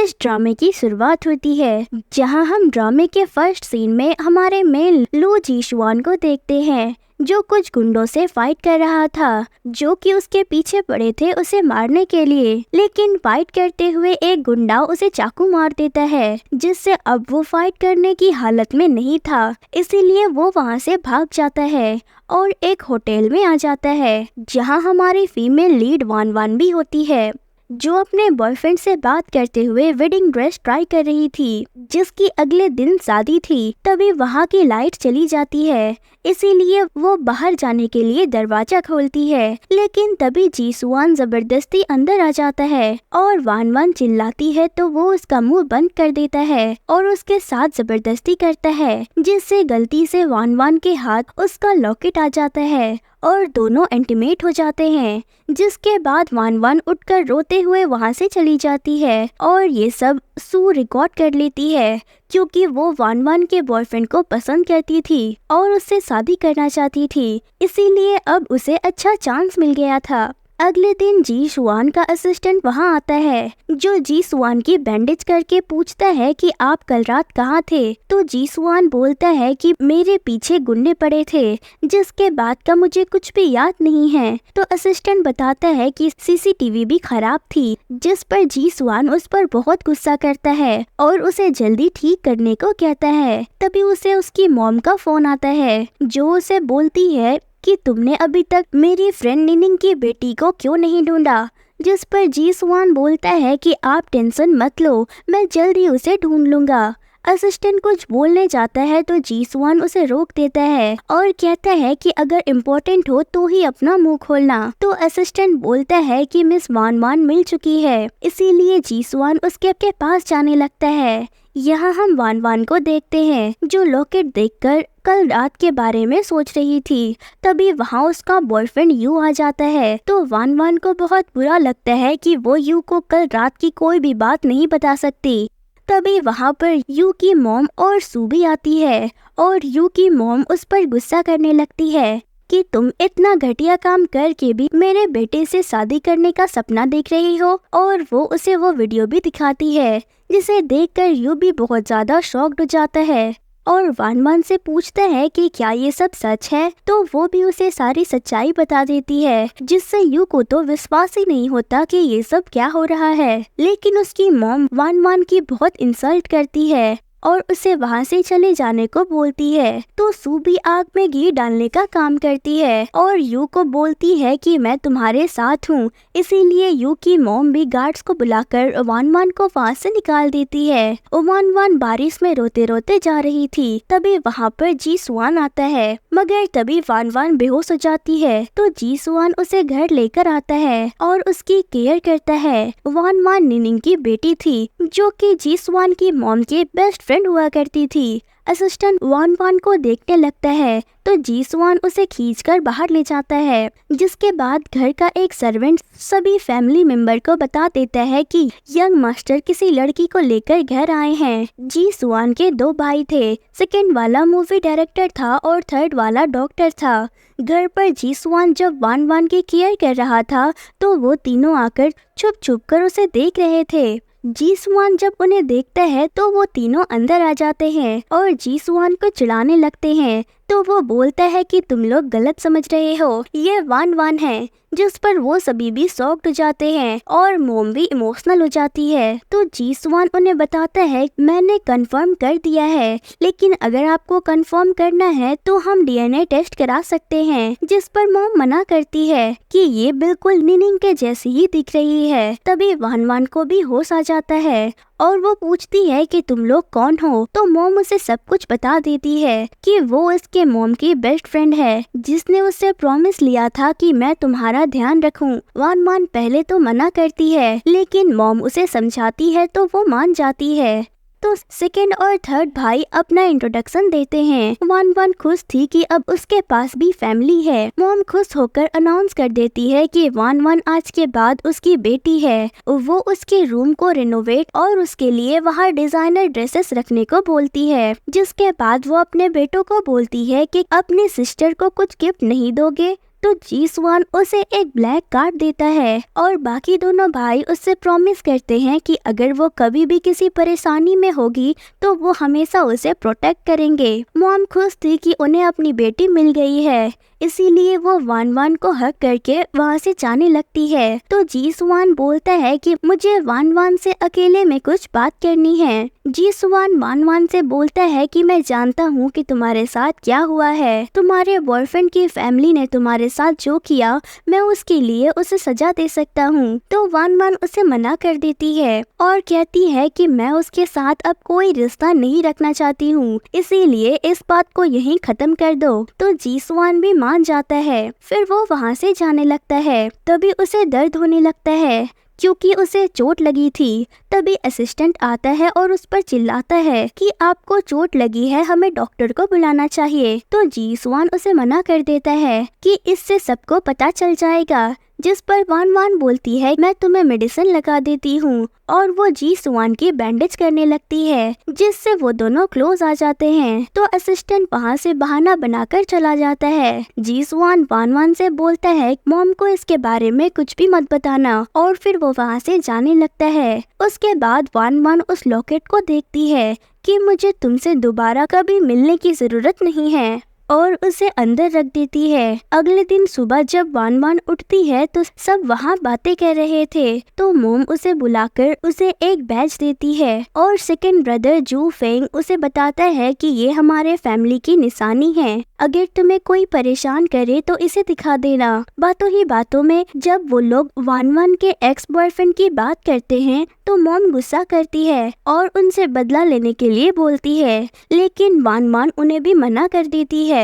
इस ड्रामे की शुरुआत होती है, जहां हम ड्रामे के फर्स्ट सीन में हमारे मेन लू जीशुआन को देखते हैं, जो कुछ गुंडों से फाइट कर रहा था, जो कि उसके पीछे पड़े थे उसे मारने के लिए। लेकिन फाइट करते हुए एक गुंडा उसे चाकू मार देता है, जिससे अब वो फाइट करने की हालत में नहीं था, इसीलिए वो वहां से भाग जाता है और एक होटल में आ जाता है, जहां हमारी फीमेल लीड वान वान भी होती है, जो अपने बॉयफ्रेंड से बात करते हुए वेडिंग ड्रेस ट्राई कर रही थी, जिसकी अगले दिन शादी थी। तभी वहां की लाइट चली जाती है, इसीलिए वो बाहर जाने के लिए दरवाजा खोलती है, लेकिन तभी जीसुआन जबरदस्ती अंदर आ जाता है और वान वान चिल्लाती है तो वो उसका मुंह बंद कर देता है और उसके साथ जबरदस्ती करता है, जिससे गलती से वान वान के हाथ उसका लॉकेट आ जाता है और दोनों इंटीमेट हो जाते हैं। जिसके बाद वान वान उठकर रोते हुए वहां से चली जाती है और ये सब सू रिकॉर्ड कर लेती है, क्योंकि वो वान वान के बॉयफ्रेंड को पसंद करती थी और उससे शादी करना चाहती थी, इसीलिए अब उसे अच्छा चांस मिल गया था। अगले दिन जी सुआन का असिस्टेंट वहां आता है, जो जी सुआन की बैंडेज करके पूछता है कि आप कल रात कहाँ थे। तो जी सुआन बोलता है कि मेरे पीछे गुंडे पड़े थे, जिसके बाद का मुझे कुछ भी याद नहीं है। तो असिस्टेंट बताता है कि सीसीटीवी भी खराब थी, जिस पर जी सुआन उस पर बहुत गुस्सा करता है और उसे जल्दी ठीक करने को कहता है। तभी उसे उसकी मॉम का फोन आता है, जो उसे बोलती है कि तुमने अभी तक मेरी फ्रेंड निनिंग की बेटी को क्यों नहीं ढूंढा। जिस पर जी सुआन बोलता है कि आप टेंशन मत लो, मैं जल्दी उसे ढूंढ लूंगा। असिस्टेंट कुछ बोलने जाता है तो जी सुआन उसे रोक देता है और कहता है कि अगर इम्पोर्टेंट हो तो ही अपना मुंह खोलना। तो असिस्टेंट बोलता है कि मिस वान वान मिल चुकी है, इसीलिए जी सुआन उसके पास जाने लगता है। यहाँ हम वान वान को देखते हैं, जो लॉकेट देखकर कल रात के बारे में सोच रही थी। तभी वहाँ उसका बॉयफ्रेंड यू आ जाता है, तो वान वान को बहुत बुरा लगता है कि वो यू को कल रात की कोई भी बात नहीं बता सकती। तभी वहाँ पर यू की मॉम और सू भी आती है और यू की मॉम उस पर गुस्सा करने लगती है कि तुम इतना घटिया काम करके भी मेरे बेटे से शादी करने का सपना देख रही हो। और वो उसे वो वीडियो भी दिखाती है, जिसे देखकर यू भी बहुत ज्यादा शॉक्ड हो जाता है और वान वान से पूछता है कि क्या ये सब सच है। तो वो भी उसे सारी सच्चाई बता देती है, जिससे यू को तो विश्वास ही नहीं होता कि ये सब क्या हो रहा है। लेकिन उसकी मॉम वान वान की बहुत इंसल्ट करती है और उसे वहां से चले जाने को बोलती है। तो सू भी आग में घी डालने का काम करती है और यू को बोलती है कि मैं तुम्हारे साथ हूँ, इसीलिए यू की मॉम भी गार्ड्स को बुलाकर वान वान को वहां से निकाल देती है। वान वान बारिश में रोते रोते जा रही थी, तभी वहाँ पर जी सुआन आता है, मगर तभी वान वान बेहोश हो जाती है। तो जी सुआन उसे घर लेकर आता है और उसकी केयर करता है। वान वान निनिंग की बेटी थी, जो कि जी सुआन की मॉम के बेस्ट फ्रेंड हुआ करती थी। असिस्टेंट वान वान को देखने लगता है, तो जी सुआन उसे खींचकर बाहर ले जाता है। जिसके बाद घर का एक सर्वेंट सभी फैमिली मेंबर को बता देता है कि यंग मास्टर किसी लड़की को लेकर घर आए हैं। जी सुआन के 2 भाई थे, सेकंड वाला मूवी डायरेक्टर था और थर्ड वाला डॉक्टर था। घर पर जी सुआन जब वान वान की केयर कर रहा था, तो वो तीनों आकर छुप छुप कर उसे देख रहे थे। जी सुआन जब उन्हें देखता है तो वो तीनों अंदर आ जाते हैं और जी सुआन को चिढ़ाने लगते हैं। तो वो बोलता है कि तुम लोग गलत समझ रहे हो, ये वान वान है। जिस पर वो सभी भी शॉक्ड हो जाते हैं और मोम भी इमोशनल हो जाती है। तो जी सुआन उन्हें बताता है मैंने कंफर्म कर दिया है, लेकिन अगर आपको कंफर्म करना है तो हम डीएनए टेस्ट करा सकते हैं। जिस पर मोम मना करती है कि ये बिल्कुल निनिंग के जैसी ही दिख रही है। तभी वान वान को भी होश आ जाता है और वो पूछती है कि तुम लोग कौन हो। तो मोम उसे सब कुछ बता देती है कि वो उसके मोम की बेस्ट फ्रेंड है, जिसने उससे प्रॉमिस लिया था कि मैं तुम्हारा ध्यान रखूं। वान वान पहले तो मना करती है, लेकिन मोम उसे समझाती है तो वो मान जाती है। तो सेकंड और थर्ड भाई अपना इंट्रोडक्शन देते हैं। वान वान खुश थी कि अब उसके पास भी फैमिली है। मॉम खुश होकर अनाउंस कर देती है कि वान वान आज के बाद उसकी बेटी है। वो उसके रूम को रिनोवेट और उसके लिए वहाँ डिजाइनर ड्रेसेस रखने को बोलती है। जिसके बाद वो अपने बेटों को बोलती है कि अपनी सिस्टर को कुछ गिफ्ट नहीं दोगे। तो जी स्वान उसे एक ब्लैक कार्ड देता है और बाकी दोनों भाई उससे प्रॉमिस करते हैं कि अगर वो कभी भी किसी परेशानी में होगी तो वो हमेशा उसे प्रोटेक्ट करेंगे। मॉम खुश थी कि उन्हें अपनी बेटी मिल गई है, इसीलिए वो वान वान को हक करके वहाँ से जाने लगती है। तो जी स्वान बोलता है कि मुझे वान वान से अकेले में कुछ बात करनी है। जी स्वान वान वान से बोलता है कि मैं जानता हूँ कि तुम्हारे साथ क्या हुआ है, तुम्हारे बॉयफ्रेंड की फैमिली ने तुम्हारे साथ जो किया मैं उसके लिए उसे सजा दे सकता हूँ। तो वान वान उसे मना कर देती है और कहती है कि मैं उसके साथ अब कोई रिश्ता नहीं रखना चाहती हूँ, इसीलिए इस बात को यहीं खत्म कर दो। तो जी स्वान भी मान जाता है। फिर वो वहाँ से जाने लगता है। तभी उसे दर्द होने लगता है क्योंकि उसे चोट लगी थी। तभी असिस्टेंट आता है और उस पर चिल्लाता है कि आपको चोट लगी है, हमें डॉक्टर को बुलाना चाहिए। तो जी स्वान उसे मना कर देता है कि इससे सबको पता चल जाएगा, जिस पर वान वान बोलती है मैं तुम्हें मेडिसिन लगा देती हूँ और वो जी स्वान की बैंडेज करने लगती है, जिससे वो दोनों क्लोज आ जाते हैं। तो असिस्टेंट वहाँ से बहाना बनाकर चला जाता है। जी स्वान वान वान से बोलता है मॉम को इसके बारे में कुछ भी मत बताना और फिर वो वहाँ से जाने लगता है। उसके बाद वान वान उस लॉकेट को देखती है कि मुझे तुमसे दोबारा कभी मिलने की जरूरत नहीं है और उसे अंदर रख देती है। अगले दिन सुबह जब वान वान उठती है तो सब वहाँ बातें कर रहे थे। तो मोम उसे बुलाकर उसे एक बैज देती है और सेकंड ब्रदर जू फेंग उसे बताता है कि ये हमारे फैमिली की निशानी है, अगर तुम्हें कोई परेशान करे तो इसे दिखा देना। बातों ही बातों में जब वो लोग वान वान के एक्स बॉयफ्रेंड की बात करते हैं तो मॉम गुस्सा करती है और उनसे बदला लेने के लिए बोलती है, लेकिन वान वान उन्हें भी मना कर देती है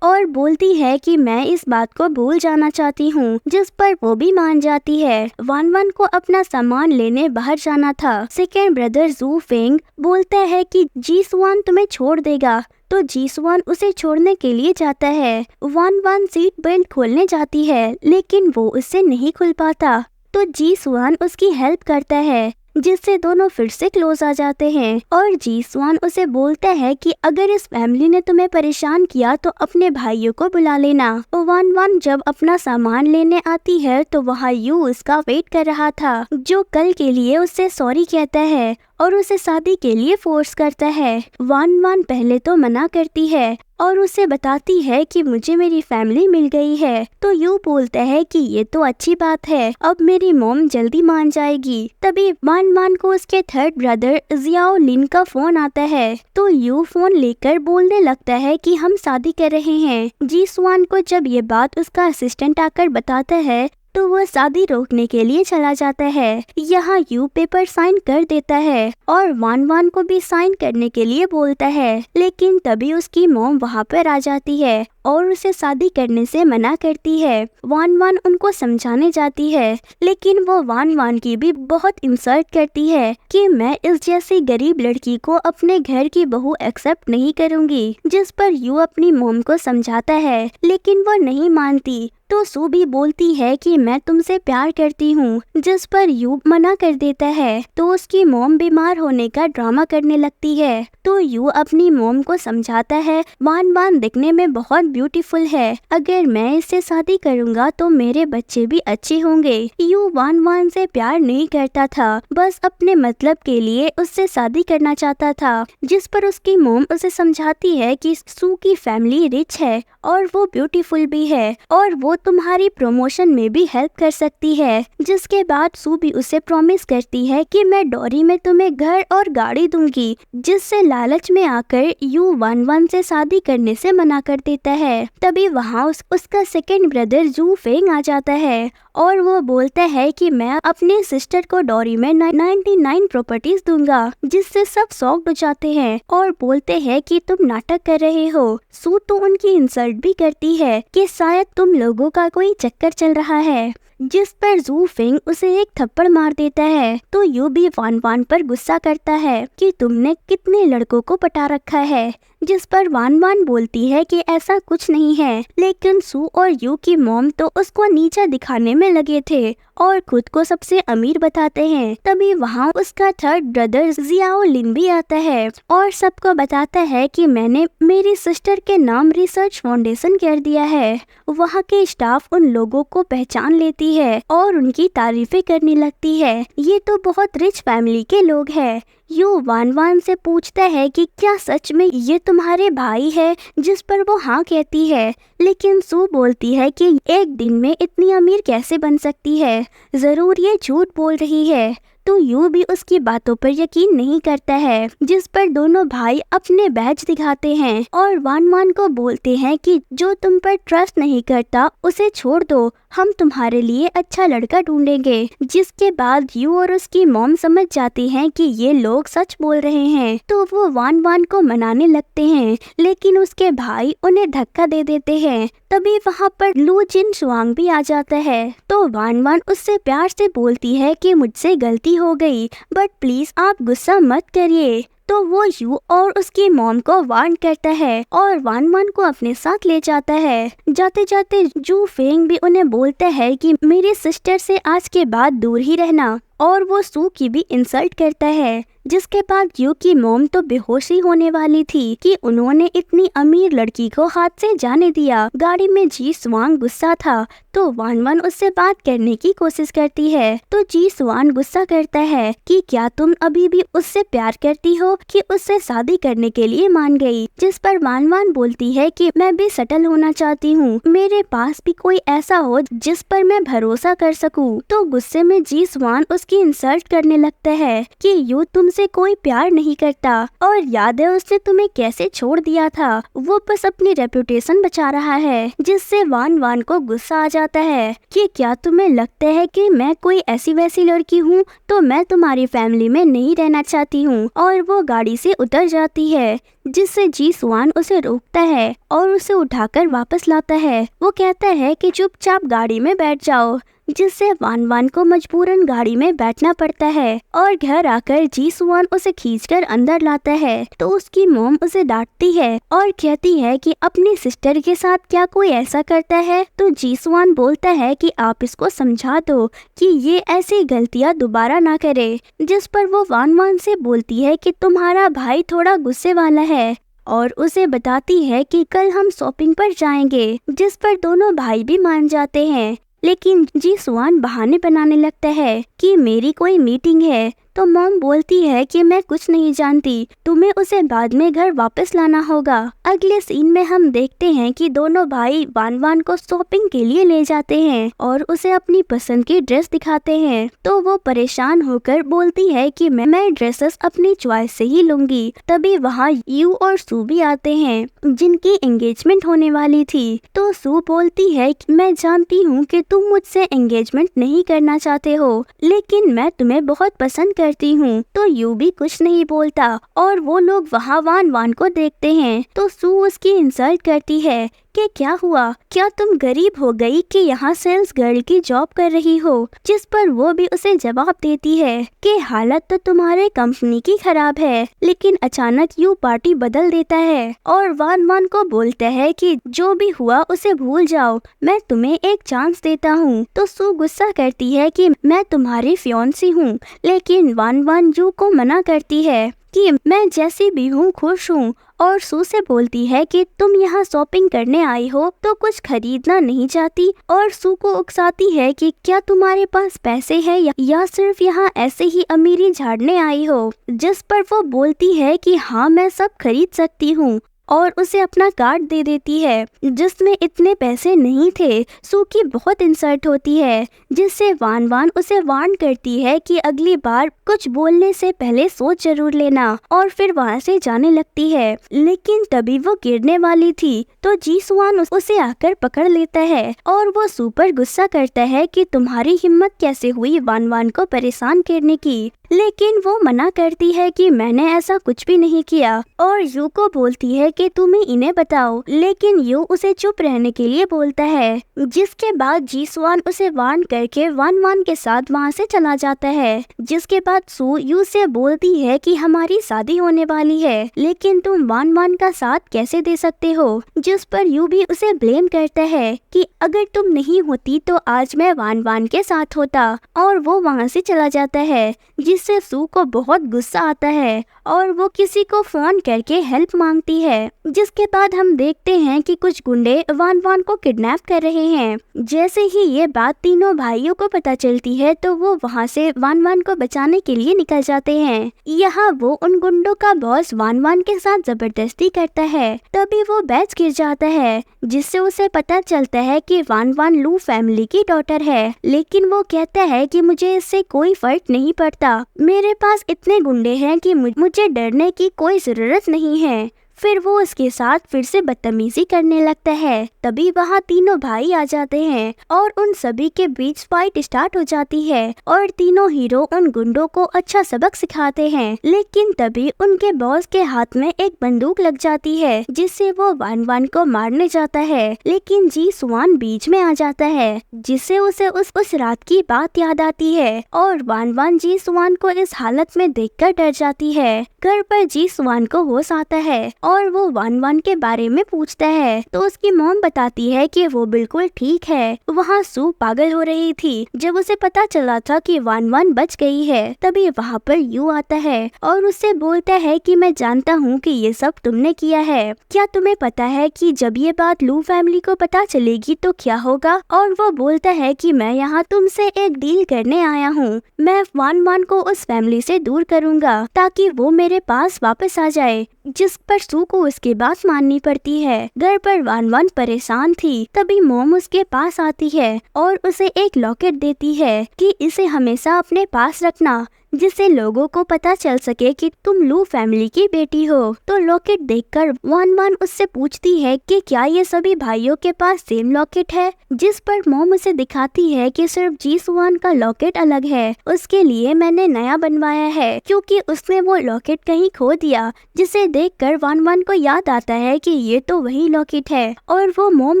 और बोलती है कि मैं इस बात को भूल जाना चाहती हूँ, जिस पर वो भी मान जाती है। वान वान को अपना सामान लेने बाहर जाना था। सेकेंड ब्रदर जू फेंग बोलता है कि जी स्वान तुम्हें छोड़ देगा, तो जी स्वान उसे छोड़ने के लिए जाता है। वान वान सीट बेल्ट खोलने जाती है लेकिन वो उससे नहीं खुल पाता, तो जी स्वान उसकी हेल्प करता है, जिससे दोनों फिर से क्लोज आ जाते हैं। और जी स्वान उसे बोलता है कि अगर इस फैमिली ने तुम्हें परेशान किया तो अपने भाइयों को बुला लेना। वान वान जब अपना सामान लेने आती है तो वहाँ यू उसका वेट कर रहा था, जो कल के लिए उससे सॉरी कहता है और उसे शादी के लिए फोर्स करता है। वान वान पहले तो मना करती है और उसे बताती है कि मुझे मेरी फैमिली मिल गई है। तो यू बोलता है कि ये तो अच्छी बात है, अब मेरी मॉम जल्दी मान जाएगी। तभी वान वान को उसके थर्ड ब्रदर जियाओ लिन का फोन आता है, तो यू फोन लेकर बोलने लगता है कि हम शादी कर रहे हैं। जी स्वान को जब ये बात उसका असिस्टेंट आकर बताता है तो वह शादी रोकने के लिए चला जाता है। यहाँ यू पेपर साइन कर देता है और वान वान को भी साइन करने के लिए बोलता है, लेकिन तभी उसकी मॉम वहाँ पर आ जाती है और उसे शादी करने से मना करती है। वान वान उनको समझाने जाती है, लेकिन वो वान वान की भी बहुत इंसल्ट करती है कि मैं इस जैसी गरीब लड़की को अपने घर की बहू एक्सेप्ट नहीं करूँगी, जिस पर यू अपनी मॉम को समझाता है, लेकिन वो नहीं मानती। तो सू भी बोलती है कि मैं तुमसे प्यार करती हूँ, जिस पर यू मना कर देता है। तो उसकी मॉम बीमार होने का ड्रामा करने लगती है, तो यू अपनी मॉम को समझाता है वान वान दिखने में बहुत ब्यूटीफुल है, अगर मैं इससे शादी करूँगा तो मेरे बच्चे भी अच्छे होंगे। यू वान वान से प्यार नहीं करता था, बस अपने मतलब के लिए उससे शादी करना चाहता था, जिस पर उसकी मॉम उसे समझाती है कि सू की फैमिली रिच है और वो ब्यूटीफुल भी है और वो तुम्हारी प्रमोशन में भी हेल्प कर सकती है। जिसके बाद सू भी उसे प्रॉमिस करती है कि मैं डॉरी में तुम्हें घर और गाड़ी दूंगी, जिससे लालच में आकर यू वान वान से शादी करने से मना कर देता है। तभी वहाँ उसका सेकंड ब्रदर जू फेंग आ जाता है और वो बोलता है कि मैं अपने सिस्टर को डॉरी में 99 प्रॉपर्टीज दूंगा, जिससे सब शॉक्ड हो जाते हैं और बोलते हैं कि तुम नाटक कर रहे हो। सू तो उनकी इंसल्ट भी करती है कि शायद तुम लोगों का कोई चक्कर चल रहा है, जिस पर जू फेंग उसे एक थप्पड़ मार देता है। तो यू भी वान वान पर गुस्सा करता है कि तुमने कितने लड़कों को पटा रखा है, जिस पर वान वान बोलती है कि ऐसा कुछ नहीं है, लेकिन सू और यू की मॉम तो उसको नीचा दिखाने में लगे थे और खुद को सबसे अमीर बताते हैं। तभी वहाँ उसका थर्ड ब्रदर जियाओ लिन भी आता है और सबको बताता है कि मैंने मेरी सिस्टर के नाम रिसर्च फाउंडेशन कर दिया है। वहाँ के स्टाफ उन लोगों को पहचान लेती है और उनकी तारीफें करने लगती है। ये तो बहुत रिच फैमिली के लोग हैं। यू वान वान से पूछता है कि क्या सच में ये तुम्हारे भाई है, जिस पर वो हाँ कहती है, लेकिन सू बोलती है कि एक दिन में इतनी अमीर कैसे बन सकती है, जरूर ये झूठ बोल रही है। तो यू भी उसकी बातों पर यकीन नहीं करता है, जिस पर दोनों भाई अपने बैज दिखाते हैं और वान वान को बोलते हैं कि जो तुम पर ट्रस्ट नहीं करता उसे छोड़ दो, हम तुम्हारे लिए अच्छा लड़का ढूंढेंगे। जिसके बाद यू और उसकी मॉम समझ जाती हैं कि ये लोग सच बोल रहे हैं, तो वो वान वान को मनाने लगते हैं, लेकिन उसके भाई उन्हें धक्का दे देते हैं। तभी वहाँ पर लू जिन शुआंग भी आ जाता है, तो वान वान उससे प्यार से बोलती है कि मुझसे गलती हो गई, बट प्लीज आप गुस्सा मत करिए। तो वो यू और उसकी मॉम को वार्न करता है और वान वान को अपने साथ ले जाता है। जाते जाते जू फेंग भी उन्हें बोलता है कि मेरी सिस्टर से आज के बाद दूर ही रहना, और वो सू की भी इंसल्ट करता है। जिसके बाद यू की मॉम तो बेहोशी होने वाली थी कि उन्होंने इतनी अमीर लड़की को हाथ से जाने दिया। गाड़ी में जी स्वांग गुस्सा था, तो वान वान उससे बात करने की कोशिश करती है, तो जी स्वान गुस्सा करता है कि क्या तुम अभी भी उससे प्यार करती हो कि उससे शादी करने के लिए मान गई। जिस पर वान वान बोलती है कि मैं भी सेटल होना चाहती हूँ, मेरे पास भी कोई ऐसा हो जिस पर मैं भरोसा कर सकूँ। तो गुस्से में जी स्वान उसकी इंसल्ट करने लगता है कि यू तुमसे कोई प्यार नहीं करता, और याद है उसने तुम्हें कैसे छोड़ दिया था, वो बस अपनी रेपुटेशन बचा रहा है। जिससे वान वान को गुस्सा आ जाता है कि क्या तुम्हें लगता है कि मैं कोई ऐसी वैसी लड़की हूँ, तो मैं तुम्हारी फैमिली में नहीं रहना चाहती हूँ, और वो गाड़ी से उतर जाती है। जिससे जी स्वान उसे रोकता है और उसे उठाकर वापस लाता है। वो कहता है कि चुपचाप गाड़ी में बैठ जाओ, जिससे वान वान को मजबूरन गाड़ी में बैठना पड़ता है, और घर आकर जी स्वान उसे खींचकर अंदर लाता है। तो उसकी मॉम उसे डांटती है और कहती है कि अपनी सिस्टर के साथ क्या कोई ऐसा करता है। तो जी स्वान बोलता है कि आप इसको समझा दो कि ये ऐसी गलतियां दोबारा ना करे। जिस पर वो वान वान से बोलती है कि तुम्हारा भाई थोड़ा गुस्से वाला है, और उसे बताती है कि कल हम शॉपिंग पर जाएंगे। जिस पर दोनों भाई भी मान जाते हैं, लेकिन जी स्वान बहाने बनाने लगता है कि मेरी कोई मीटिंग है। तो मॉम बोलती है कि मैं कुछ नहीं जानती, तुम्हें उसे बाद में घर वापस लाना होगा। अगले सीन में हम देखते हैं कि दोनों भाई वान वान को शॉपिंग के लिए ले जाते हैं और उसे अपनी पसंद की ड्रेस दिखाते हैं। तो वो परेशान होकर बोलती है कि मैं ड्रेसेस अपनी चॉइस से ही लूंगी। तभी वहाँ यू और सू भी आते हैं, जिनकी एंगेजमेंट होने वाली थी। तो सू बोलती है कि मैं जानती हूँ कि तुम मुझसे एंगेजमेंट नहीं करना चाहते हो, लेकिन मैं तुम्हें बहुत पसंद करती हूँ। तो यू भी कुछ नहीं बोलता और वो लोग वहाँ वान वान को देखते हैं। तो सू उसकी इंसल्ट करती है कि क्या हुआ, क्या तुम गरीब हो गई कि यहाँ सेल्स गर्ल की जॉब कर रही हो। जिस पर वो भी उसे जवाब देती है कि हालत तो तुम्हारे कंपनी की खराब है। लेकिन अचानक यू पार्टी बदल देता है और वान वान को बोलता है कि जो भी हुआ उसे भूल जाओ, मैं तुम्हें एक चांस देता हूँ। तो सू गुस्सा करती है कि मैं तुम्हारी फियांसी हूँ, लेकिन वान वान यू को मना करती है कि मैं जैसी भी हूँ खुश हूँ, और सू से बोलती है कि तुम यहाँ शॉपिंग करने आई हो तो कुछ खरीदना नहीं चाहती, और सू को उकसाती है कि क्या तुम्हारे पास पैसे हैं या सिर्फ यहाँ ऐसे ही अमीरी झाड़ने आई हो। जिस पर वो बोलती है कि हाँ मैं सब खरीद सकती हूँ, और उसे अपना कार्ड दे देती है जिसमें इतने पैसे नहीं थे। सू की बहुत इंसल्ट होती है, जिससे वान वान उसे वार्न करती है कि अगली बार कुछ बोलने से पहले सोच जरूर लेना, और फिर वहाँ से जाने लगती है। लेकिन तभी वो गिरने वाली थी, तो जी स्वान उसे आकर पकड़ लेता है और वो सू पर गुस्सा करता है कि तुम्हारी हिम्मत कैसे हुई वान वान को परेशान करने की। लेकिन वो मना करती है कि मैंने ऐसा कुछ भी नहीं किया और यू को बोलती है कि तुम ही इन्हें बताओ, लेकिन यू उसे चुप रहने के लिए बोलता है। जिसके बाद जी स्वान उसे वार्न करके वान वान के साथ वहाँ से चला जाता है। जिसके बाद सू यू से बोलती है कि हमारी शादी होने वाली है, लेकिन तुम वान वान का साथ कैसे दे सकते हो, जिस पर यू भी उसे ब्लेम करता है कि अगर तुम नहीं होती तो आज मैं वान वान के साथ होता, और वो वहाँ से चला जाता है। जिससे सू को बहुत गुस्सा आता है और वो किसी को फोन करके हेल्प मांगती है। जिसके बाद हम देखते हैं कि कुछ गुंडे वान वान को किडनैप कर रहे हैं। जैसे ही ये बात तीनों भाइयों को पता चलती है तो वो वहाँ से वान वान को बचाने के लिए निकल जाते हैं। यहाँ वो उन गुंडों का बॉस वान वान के साथ जबरदस्ती करता है। तभी वो बैच गिर जाता है, जिससे उसे पता चलता है कि वान वान लू फैमिली की डॉटर है। लेकिन वो कहता है कि मुझे इससे कोई फर्क नहीं पड़ता, मेरे पास इतने गुंडे हैं कि मुझे डरने की कोई जरूरत नहीं है। फिर वो उसके साथ फिर से बदतमीजी करने लगता है। तभी वहाँ तीनों भाई आ जाते हैं और उन सभी के बीच फाइट स्टार्ट हो जाती है और तीनों हीरो उन गुंडों को अच्छा सबक सिखाते हैं। लेकिन तभी उनके बॉस के हाथ में एक बंदूक लग जाती है, जिससे वो वान वान को मारने जाता है। लेकिन जी स्वान बीच में आ जाता है, जिससे उसे उस रात की बात याद आती है और वान वान जी स्वान को इस हालत में देखकर डर जाती है। घर पर जी स्वान को होश आता है और वो वान वान के बारे में पूछता है तो उसकी मॉम बताती है कि वो बिल्कुल ठीक है। वहाँ सू पागल हो रही थी जब उसे पता चला था कि वान वान बच गई है। तभी वहाँ पर यू आता है और उससे बोलता है कि मैं जानता हूँ कि ये सब तुमने किया है। क्या तुम्हें पता है कि जब ये बात लू फैमिली को पता चलेगी तो क्या होगा? और वो बोलता है कि मैं यहाँ तुमसे एक डील करने आया हूँ। मैं वान वान को उस फैमिली से दूर करूँगा ताकि वो मेरे पास वापस आ जाए। जिस पर सू को उसकी बात माननी पड़ती है। घर पर वान वान परेशान थी। तभी मॉम उसके पास आती है और उसे एक लॉकेट देती है कि इसे हमेशा अपने पास रखना, जिससे लोगों को पता चल सके कि तुम लू फैमिली की बेटी हो। तो लॉकेट देखकर वान वान उससे पूछती है कि क्या ये सभी भाइयों के पास सेम लॉकेट है? जिस पर मॉम उसे दिखाती है कि सिर्फ जी स्वान का लॉकेट अलग है, उसके लिए मैंने नया बनवाया है क्योंकि उसने वो लॉकेट कहीं खो दिया। जिसे देखकर वान वान को याद आता है कि ये तो वही लॉकेट है और वो मॉम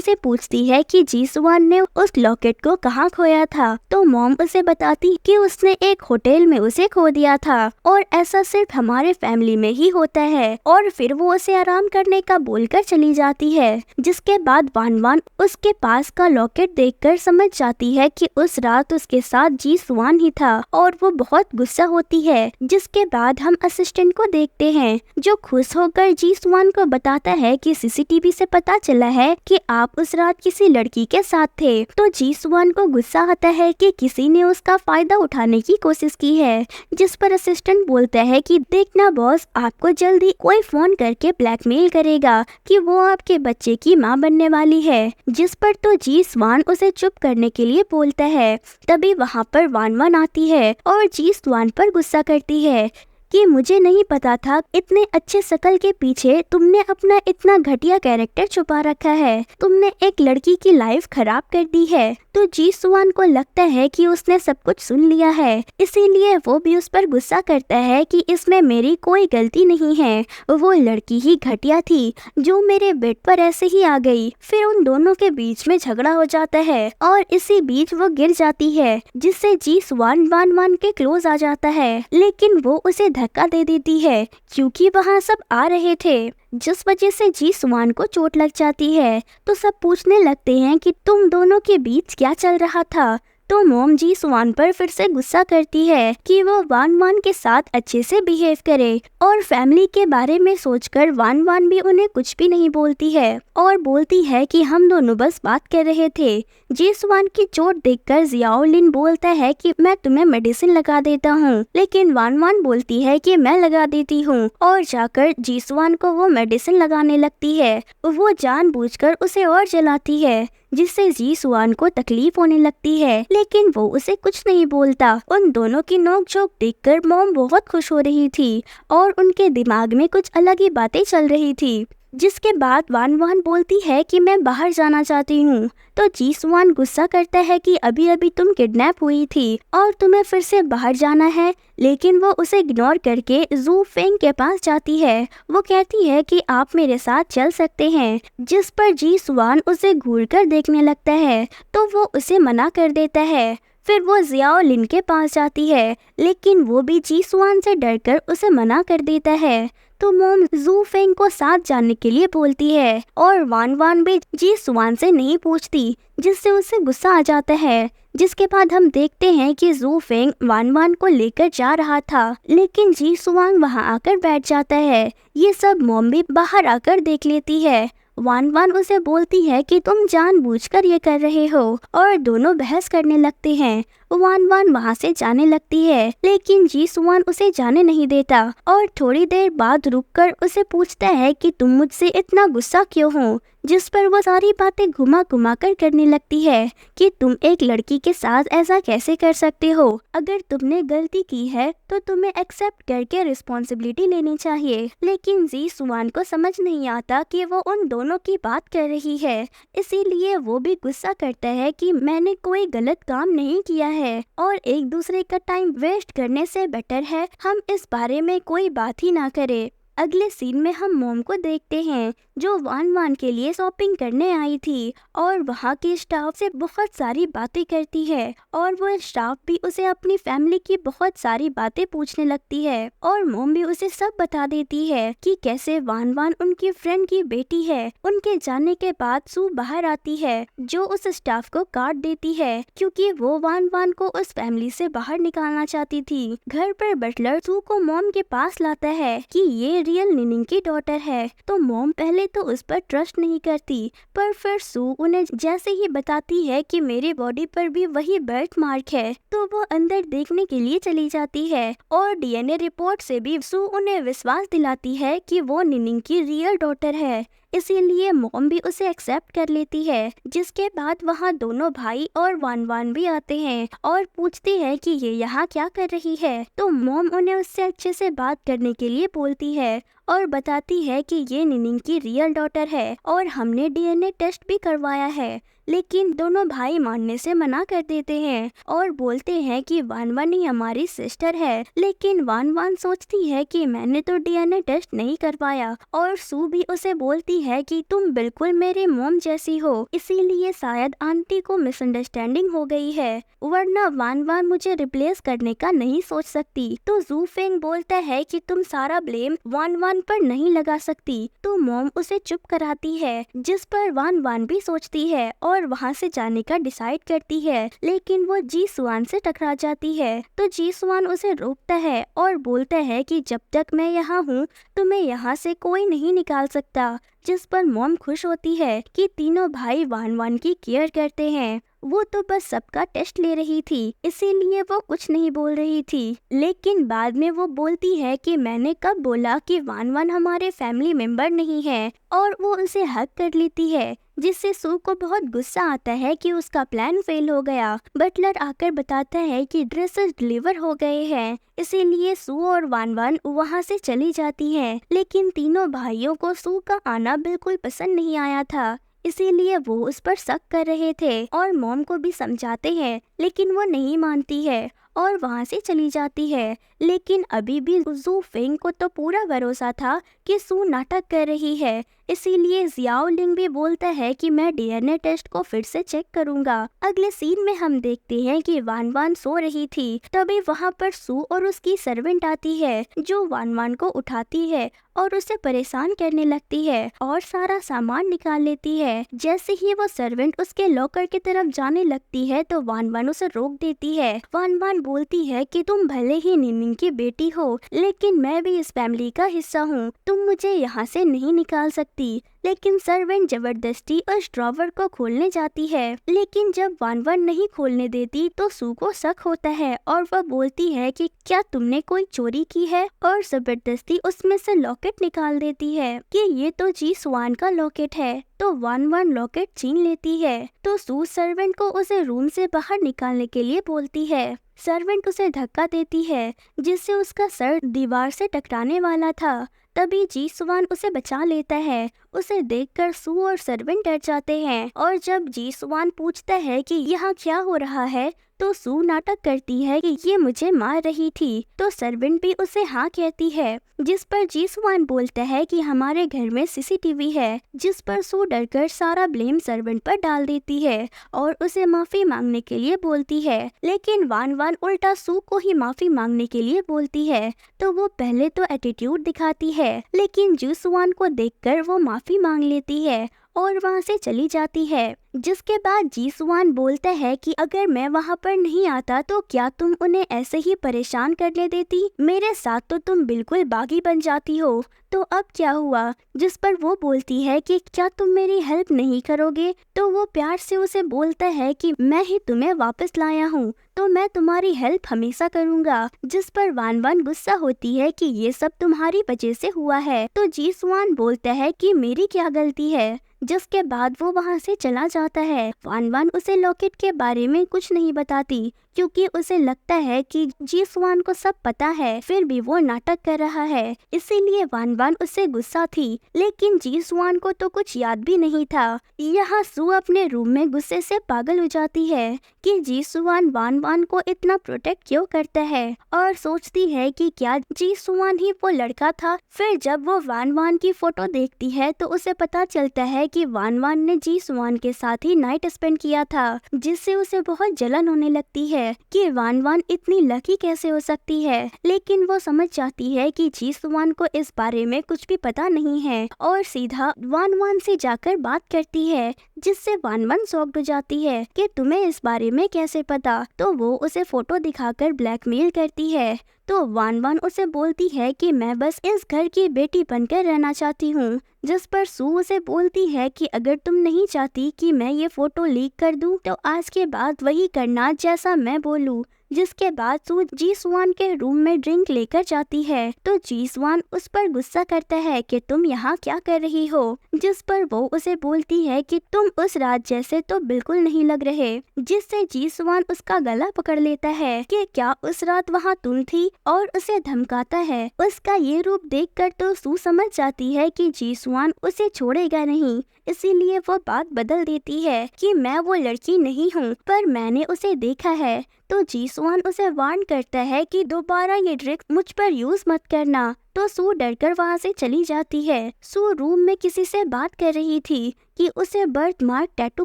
से पूछती है कि जी स्वान ने उस लॉकेट को कहाँ खोया था। तो मॉम उसे बताती कि उसने एक होटल में उसे खो दिया था और ऐसा सिर्फ हमारे फैमिली में ही होता है। और फिर वो उसे आराम करने का बोलकर चली जाती है। जिसके बाद वान वान उसके पास का लॉकेट देखकर समझ जाती है कि उस रात उसके साथ जी स्वान ही था और वो बहुत गुस्सा होती है। जिसके बाद हम असिस्टेंट को देखते हैं जो खुश होकर जी स्वान को बताता है कि सीसीटीवी से पता चला है कि आप उस रात किसी लड़की के साथ थे। तो जी स्वान को गुस्सा आता है कि किसी ने उसका फायदा उठाने की कोशिश की है। जिस पर असिस्टेंट बोलता है कि देखना बॉस, आपको जल्दी कोई फोन करके ब्लैकमेल करेगा कि वो आपके बच्चे की माँ बनने वाली है। जिस पर तो जी स्वान उसे चुप करने के लिए बोलता है। तभी वहाँ पर वान वान आती है और जी स्वान पर गुस्सा करती है कि मुझे नहीं पता था इतने अच्छे शकल के पीछे तुमने अपना इतना घटिया कैरेक्टर छुपा रखा है। तुमने एक लड़की की लाइफ खराब कर दी है। तो जी स्वान को लगता है कि उसने सब कुछ सुन लिया है, इसीलिए वो भी उस पर गुस्सा करता है कि इसमें मेरी कोई गलती नहीं है। वो लड़की ही घटिया थी जो मेरे बेड पर ऐसे ही आ गई। फिर उन दोनों के बीच में झगड़ा हो जाता है और इसी बीच वो गिर जाती है, जिससे जी स्वान वान वान के क्लोज आ जाता है। लेकिन वो उसे धक्का दे देती है क्योंकि वहाँ सब आ रहे थे, जिस वजह से जी स्वान को चोट लग जाती है। तो सब पूछने लगते हैं कि तुम दोनों के बीच क्या चल रहा था। तो मॉम जी स्वान पर फिर से गुस्सा करती है कि वो वान वान के साथ अच्छे से बिहेव करे और फैमिली के बारे में सोचकर वान वान भी उन्हें कुछ भी नहीं बोलती है और बोलती है कि हम दोनों बस बात कर रहे थे। जी स्वान की चोट देखकर जियाओलिन बोलता है कि मैं तुम्हें मेडिसिन लगा देता हूँ, लेकिन वान वान बोलती है कि मैं लगा देती हूँ और जाकर जी स्वान को वो मेडिसिन लगाने लगती है। वो जानबूझकर उसे और जलाती है, जिससे जी स्वान को तकलीफ होने लगती है, लेकिन वो उसे कुछ नहीं बोलता। उन दोनों की नोकझोंक देखकर मॉम बहुत खुश हो रही थी और उनके दिमाग में कुछ अलग ही बातें चल रही थी। जिसके बाद वान वान बोलती है कि मैं बाहर जाना चाहती हूँ। तो जी सुआन गुस्सा करता है कि अभी अभी तुम किडनैप हुई थी और तुम्हें फिर से बाहर जाना है, लेकिन वो उसे इग्नोर करके जू फेंग के पास जाती है। वो कहती है कि आप मेरे साथ चल सकते हैं, जिस पर जी सुआन उसे घूर कर देखने लगता है तो वो उसे मना कर देता है। फिर वो जियाओ लिन के पास जाती है, लेकिन वो भी जी सुआन से डरकर उसे मना कर देता है। तो मोम जू फेंग को साथ जाने के लिए बोलती है और वान वान भी जी सुआन से नहीं पूछती, जिससे उसे गुस्सा आ जाता है। जिसके बाद हम देखते हैं कि जू फेंग वान वान को लेकर जा रहा था, लेकिन जी सुआन वहां आकर बैठ जाता है। ये सब मोम भी बाहर आकर देख लेती है। वान वान उसे बोलती है कि तुम जानबूझकर ये कर रहे हो, और दोनों बहस करने लगते हैं। वान वान वहाँ से जाने लगती है, लेकिन जी सुआन उसे जाने नहीं देता और थोड़ी देर बाद रुककर उसे पूछता है कि तुम मुझसे इतना गुस्सा क्यों हो, जिस पर वो सारी बातें घुमा घुमा कर करने लगती है कि तुम एक लड़की के साथ ऐसा कैसे कर सकते हो। अगर तुमने गलती की है तो तुम्हें एक्सेप्ट करके रिस्पॉन्सिबिलिटी लेनी चाहिए। लेकिन जी सुआन को समझ नहीं आता कि वो उन दोनों की बात कर रही है, इसीलिए वो भी गुस्सा करता है कि मैंने कोई गलत काम नहीं किया है और एक दूसरे का टाइम वेस्ट करने से बेटर है हम इस बारे में कोई बात ही ना करें। अगले सीन में हम मोम को देखते हैं जो वान वान के लिए शॉपिंग करने आई थी और वहाँ के स्टाफ से बहुत सारी बातें करती है और वो स्टाफ भी उसे अपनी फैमिली की बहुत सारी बातें पूछने लगती है और मोम भी उसे सब बता देती है कि कैसे वान वान उनकी फ्रेंड की बेटी है। उनके जाने के बाद सू बाहर आती है जो उस स्टाफ को काट देती है क्योंकि वो वान वान को उस फैमिली से बाहर निकालना चाहती थी। घर पर बटलर सू को मोम के पास लाता है कि ये रियल निनिंग की डॉटर है। तो मोम पहले तो उस पर ट्रस्ट नहीं करती, पर फिर सू उन्हें जैसे ही बताती है कि मेरे बॉडी पर भी वही बर्थ मार्क है, तो वो अंदर देखने के लिए चली जाती है और डीएनए रिपोर्ट से भी सू उन्हें विश्वास दिलाती है कि वो निनिंग की रियल डॉटर है। इसीलिए मोम भी उसे एक्सेप्ट कर लेती है। जिसके बाद वहाँ दोनों भाई और वान वान भी आते हैं और पूछते हैं कि ये यहाँ क्या कर रही है। तो मोम उन्हें उससे अच्छे से बात करने के लिए बोलती है और बताती है कि ये निनिंग की रियल डॉटर है और हमने डीएनए टेस्ट भी करवाया है। लेकिन दोनों भाई मानने से मना कर देते हैं और बोलते हैं कि वान वान ही हमारी सिस्टर है। लेकिन वान वान सोचती है कि मैंने तो डीएनए टेस्ट नहीं करवाया और सू भी उसे बोलती है कि तुम बिल्कुल मेरी मॉम जैसी हो, इसीलिए शायद आंटी को मिसअंडरस्टैंडिंग हो गई है, वरना वान वान मुझे रिप्लेस करने का नहीं सोच सकती। तो जू फेंग बोलता है कि तुम सारा ब्लेम वान वान पर नहीं लगा सकती। तो मॉम उसे चुप कराती है, जिस पर वान वान भी सोचती है और वहाँ से जाने का डिसाइड करती है। लेकिन वो जी सुआन से टकरा जाती है। तो जी सुआन उसे रोकता है और बोलता है कि जब तक मैं यहाँ हूँ तुम्हें यहाँ से कोई नहीं निकाल सकता। जिस पर मॉम खुश होती है कि तीनों भाई वान वान की केयर करते हैं। वो तो बस सबका टेस्ट ले रही थी, इसीलिए वो कुछ नहीं बोल रही थी। लेकिन बाद में वो बोलती है कि मैंने कब बोला कि वान वान हमारे फैमिली मेंबर नहीं है, और वो उसे हक कर लेती है, जिससे सू को बहुत गुस्सा आता है कि उसका प्लान फेल हो गया। बटलर आकर बताता है कि ड्रेसेस डिलीवर हो गए हैं, इसीलिए सू और वान वान वहाँ से चली जाती हैं। लेकिन तीनों भाइयों को सू का आना बिल्कुल पसंद नहीं आया था, इसीलिए वो उस पर शक कर रहे थे और मॉम को भी समझाते हैं, लेकिन वो नहीं मानती है और वहाँ से चली जाती है। लेकिन अभी भी जू फेंग को तो पूरा भरोसा था कि सू नाटक कर रही है, इसीलिए जियाओ लिंग भी बोलता है कि मैं डीएनए टेस्ट को फिर से चेक करूंगा। अगले सीन में हम देखते हैं कि वान वान सो रही थी, तभी वहाँ पर सू और उसकी सर्वेंट आती है जो वान वान को उठाती है और उसे परेशान करने लगती है और सारा सामान निकाल लेती है। जैसे ही वो सर्वेंट उसके लॉकर की तरफ जाने लगती है तो वान वान उसे रोक देती है। वान वान बोलती है कि तुम भले ही निनिंग की बेटी हो, लेकिन मैं भी इस फैमिली का हिस्सा हूँ, तुम मुझे यहाँ से नहीं निकाल सकती। लेकिन सर्वेंट जबरदस्ती उस ड्रॉवर को खोलने जाती है, लेकिन जब वान वान नहीं खोलने देती तो सू को शक होता है और वह बोलती है कि क्या तुमने कोई चोरी की है, और जबरदस्ती उसमें से लॉकेट निकाल देती है कि ये तो जी स्वान का लॉकेट है। तो वान वान लॉकेट छीन लेती है तो सू सर्वेंट को उसे रूम से बाहर निकालने के लिए बोलती है। सर्वेंट उसे धक्का देती है जिससे उसका सर दीवार से टकराने वाला था। तभी जी स्वान उसे बचा लेता है। उसे देखकर सू और सर्वेंट डर जाते हैं और जब जी स्वान पूछता है कि यहाँ क्या हो रहा है तो सू नाटक करती है कि ये मुझे मार रही थी, तो सर्वेंट भी उसे हाँ कहती है, जिस पर जी स्वान बोलता है कि हमारे घर में सीसीटीवी है, जिस पर सू डरकर सारा ब्लेम सर्वेंट पर डाल देती है और उसे माफी मांगने के लिए बोलती है। लेकिन वान वान उल्टा सू को ही माफी मांगने के लिए बोलती है, तो वो पहले तो एटीट्यूड दिखाती है, लेकिन जी स्वान को देखकर वो माफी मांग लेती है और वहाँ से चली जाती है। जिसके बाद जी स्वान बोलता है कि अगर मैं वहाँ पर नहीं आता तो क्या तुम उन्हें ऐसे ही परेशान करने देती? मेरे साथ तो तुम बिल्कुल बागी बन जाती हो, तो अब क्या हुआ? जिस पर वो बोलती है कि क्या तुम मेरी हेल्प नहीं करोगे? तो वो प्यार से उसे बोलता है कि मैं ही तुम्हें वापस लाया हूँ, तो मैं तुम्हारी हेल्प हमेशा करूँगा। जिस पर वान वान गुस्सा होती है कि ये सब तुम्हारी वजह से हुआ है, तो जी स्वान बोलता है कि मेरी क्या गलती है। जिसके बाद वो वहाँ से चला जाता है। वान वान उसे लॉकेट के बारे में कुछ नहीं बताती क्योंकि उसे लगता है कि जी स्वान को सब पता है, फिर भी वो नाटक कर रहा है, इसीलिए वान वान उससे गुस्सा थी। लेकिन जी स्वान को तो कुछ याद भी नहीं था। यहाँ सू अपने रूम में गुस्से से पागल हो जाती है कि जी स्वान वान वान को इतना प्रोटेक्ट क्यों करता है और सोचती है कि क्या जी स्वान ही वो लड़का था। फिर जब वो वान वान की फोटो देखती है तो उसे पता चलता है कि वान वान ने जी स्वान के साथ ही नाइट स्पेंड किया था, जिससे उसे बहुत जलन होने लगती है कि वान वान इतनी लकी कैसे हो सकती है। लेकिन वो समझ जाती है कि जी स्वान को इस बारे में कुछ भी पता नहीं है और सीधा वान वान से जाकर बात करती है, जिससे वान वान शॉक्ड हो जाती है कि तुम्हें इस बारे में कैसे पता। तो वो उसे फोटो दिखाकर ब्लैकमेल करती है। तो वान वान उसे बोलती है कि मैं बस इस घर की बेटी बनकर रहना चाहती हूँ, जिस पर सू उसे बोलती है कि अगर तुम नहीं चाहती कि मैं ये फोटो लीक कर दूं तो आज के बाद वही करना जैसा मैं बोलूं। जिसके बाद सू जी स्वान के रूम में ड्रिंक लेकर जाती है तो जी स्वान उस पर गुस्सा करता है कि तुम यहाँ क्या कर रही हो, जिस पर वो उसे बोलती है कि तुम उस रात जैसे तो बिल्कुल नहीं लग रहे, जिससे जी स्वान उसका गला पकड़ लेता है कि क्या उस रात वहाँ तुम थी और उसे धमकाता है। उसका ये रूप देखकर तो सू समझ जाती है कि जी स्वान उसे छोड़ेगा नहीं, इसीलिए वो बात बदल देती है कि मैं वो लड़की नहीं हूँ पर मैंने उसे देखा है। तो जी स्वान उसे वार्न करता है कि दोबारा ये ट्रिक मुझ पर यूज मत करना। तो सू डरकर वहाँ से चली जाती है। सू रूम में किसी से बात कर रही थी कि उसे बर्थ मार्क टैटू